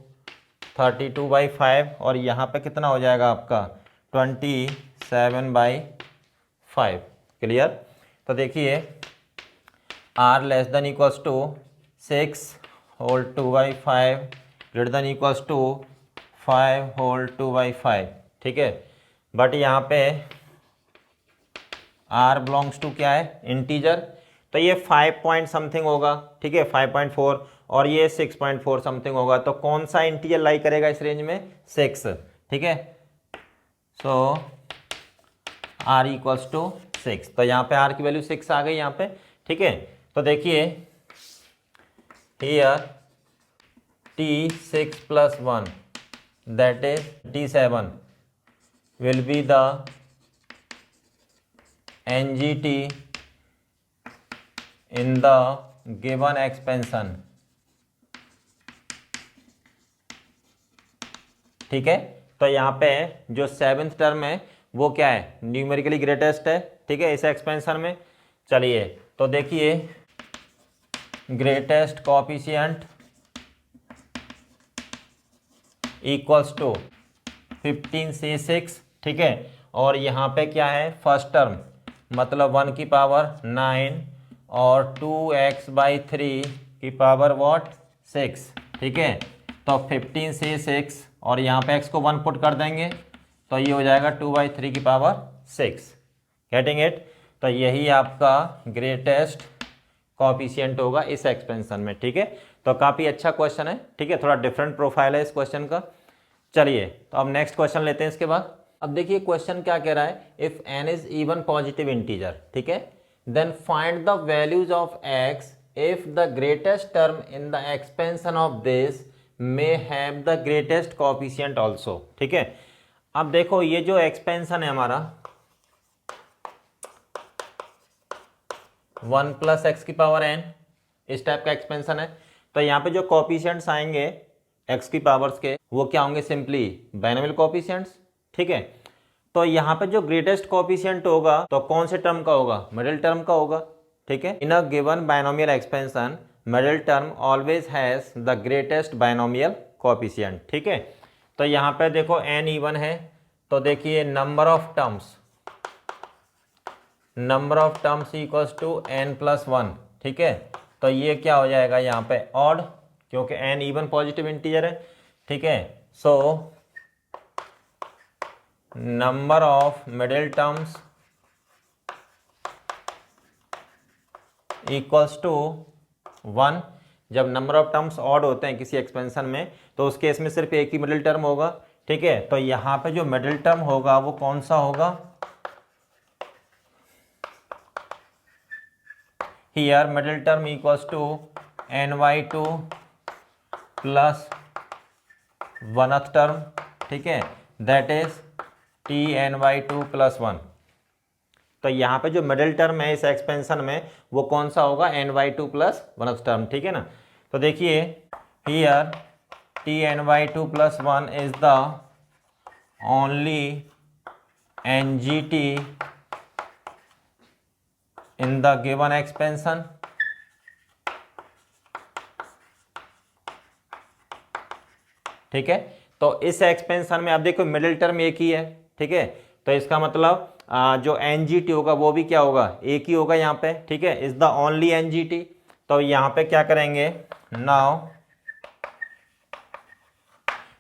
32/5 और यहाँ पे कितना हो जाएगा आपका 27/5। क्लियर। तो देखिए r less than equals to 6 whole 2/5 greater than equals to 5 whole 2/5। ठीक है, बट यहाँ पे r बिलोंग्स टू क्या है, इंटीजर, तो ये 5 पॉइंट समथिंग होगा। ठीक है, 5.4 और ये 6.4 समथिंग होगा। तो कौन सा इंटीजर लाई करेगा इस रेंज में, 6। ठीक है, सो r इक्वल्स टू 6। तो यहाँ पे r की वैल्यू 6 आ गई यहाँ पे। ठीक है, तो देखिए here t6 + 1 that is t7 will be the NGT in the given expansion। ठीक है, तो यहाँ पे जो 7th टर्म है वो क्या है, न्यूमेरिकली ग्रेटेस्ट है। ठीक है, इस एक्सपेंशन में। चलिए तो देखिए greatest coefficient equals to 15c6। ठीक है, और यहाँ पे क्या है, फर्स्ट टर्म मतलब 1 की पावर 9 और 2x/3 की पावर व्हाट, 6। ठीक है, तो 15c6 और यहाँ पे x को 1 पुट कर देंगे तो ये हो जाएगा 2/3 की पावर 6। Getting it. तो यही आपका ग्रेटेस्ट कोएफिशिएंट होगा इस एक्सपेंशन में। ठीक है, तो काफ़ी अच्छा क्वेश्चन है। ठीक है, थोड़ा डिफरेंट प्रोफाइल है इस क्वेश्चन का। चलिए तो अब नेक्स्ट क्वेश्चन लेते हैं इसके बाद। अब देखिए क्वेश्चन क्या कह रहा है, if n is even positive integer. ठीक है, then find the values of x if the greatest term in the expansion of this may have the greatest coefficient also. ठीक है, अब देखो ये जो एक्सपेंशन है हमारा 1 + x की पावर n, इस टाइप का एक्सपेंशन है। तो यहाँ पे जो कोएफिशिएंट्स आएंगे x की पावर्स के वो क्या होंगे, सिंपली बाइनोमियल कोएफिशिएंट्स। ठीक है, तो यहाँ पे जो ग्रेटेस्ट कोएफिशिएंट होगा तो कौन से टर्म का होगा, मिडिल टर्म का होगा। ठीक है, in a given binomial expansion middle term always has the greatest binomial coefficient. ठीक है, तो यहाँ पे देखो n इवन है तो देखिए number of terms equals to n + 1। ठीक है, तो ये क्या हो जाएगा यहाँ पे ऑड, क्योंकि n इवन पॉजिटिव इंटीजर है। ठीक है, so number of middle terms equals to 1। जब नंबर ऑफ टर्म्स ऑड होते हैं किसी एक्सपेंशन में तो उस केस में सिर्फ एक ही मिडिल टर्म होगा। ठीक है, तो यहाँ पे जो मिडिल टर्म होगा वो कौन सा होगा, here middle term equals to n/2 plus 1th term. ठीक है, दैट इज tn/2 + 1। तो यहाँ पे जो मिडिल टर्म है इस एक्सपेंशन में वो कौन सा होगा, n/2 + 1th टर्म। ठीक है ना, तो देखिए here tn/2 + 1 is the only NGT in the given expansion. ठीक है, तो इस एक्सपेंशन में आप देखो मिडिल टर्म एक ही है। ठीक है, तो इसका मतलब जो NGT होगा वो भी क्या होगा, एक ही होगा यहाँ पे। ठीक है, इज द ओनली NGT। तो यहाँ पे क्या करेंगे, now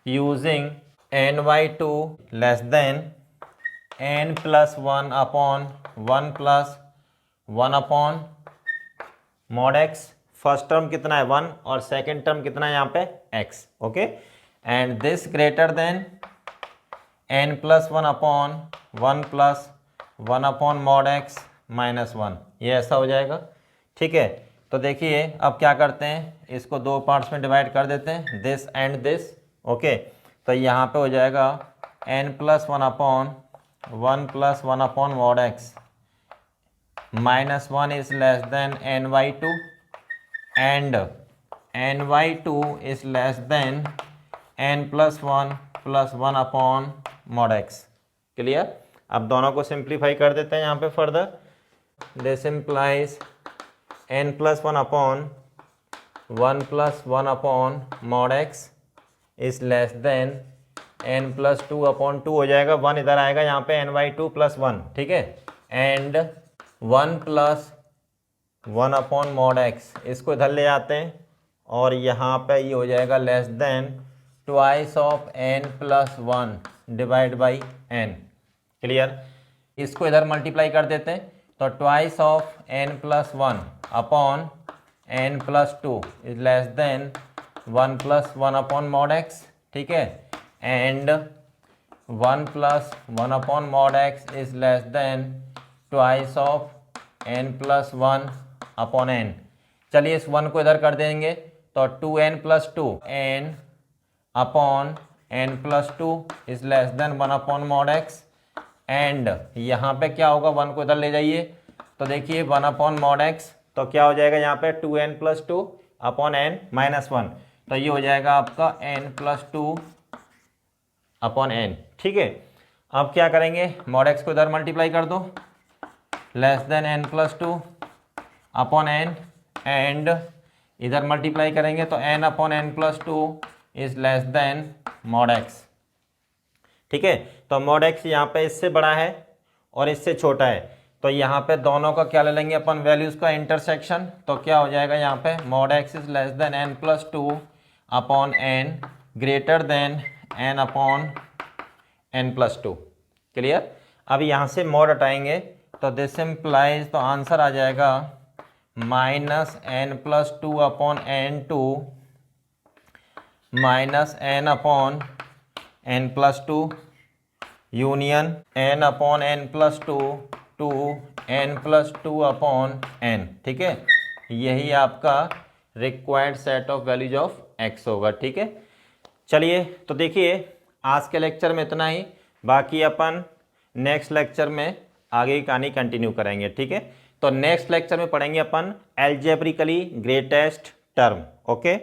using n/2 less than n + 1 upon 1 + 1 upon mod x। First term कितना है 1 और सेकेंड टर्म कितना है यहाँ पे x। Okay, and this greater then n + 1 upon 1 + 1 upon mod x -1। ये ऐसा हो जाएगा। ठीक है, तो देखिए अब क्या करते हैं, इसको दो पार्ट्स में डिवाइड कर देते हैं, दिस एंड दिस। ओके, तो यहाँ पे हो जाएगा n+1/(1+1/mod x) -1 is less then n/2 and n/2 is less then n+1+1/mod x। Clear. अब दोनों को सिंप्लीफाई कर देते हैं यहाँ पे further. This implies n+1/(1+1/mod x) is less then n+2/2 हो जाएगा, 1 इधर आएगा यहाँ पे n/2 + 1, ठीक है। एंड 1+1/mod x इसको इधर ले आते हैं और यहाँ पे ये हो जाएगा less than twice of n+1 divide by n। Clear. इसको इधर मल्टीप्लाई कर देते हैं तो twice of n+1/n+2 is less then 1+1/mod x, ठीक है। And 1+1/mod x is less then twice of n+1/n। चलिए इस 1 को इधर कर देंगे तो 2n+2 n/n+2 is less then 1/mod x। And यहाँ पे क्या होगा, 1 को इधर ले जाइए तो देखिए 1/mod x तो क्या हो जाएगा यहाँ पे 2n+2/n-1, तो ये हो जाएगा आपका n+2/n, ठीक है। अब क्या करेंगे, mod x को इधर मल्टीप्लाई कर दो लेस देन n+2/n एंड इधर मल्टीप्लाई करेंगे तो n/n+2 is less then mod x, ठीक है। तो mod x यहाँ पे इससे बड़ा है और इससे छोटा है, तो यहाँ पे दोनों का क्या ले लेंगे अपन वैल्यूज का इंटरसेक्शन। तो क्या हो जाएगा यहाँ पे mod x is less then n+2/n greater than n/n+2। Clear. अब यहाँ से mod हटाएंगे तो दिस इम्प्लाइज, तो आंसर आ जाएगा -n+2/n2 -n/n+2 union n/n+2 to n+2/n, ठीक है। यही आपका required set of values of x होगा, ठीक है। चलिए तो देखिए आज के लेक्चर में इतना ही, बाकी अपन नेक्स्ट लेक्चर में आगे की कहानी कंटिन्यू करेंगे, ठीक है। तो नेक्स्ट लेक्चर में पढ़ेंगे अपन एल्जेब्रिकली ग्रेटेस्ट टर्म। ओके।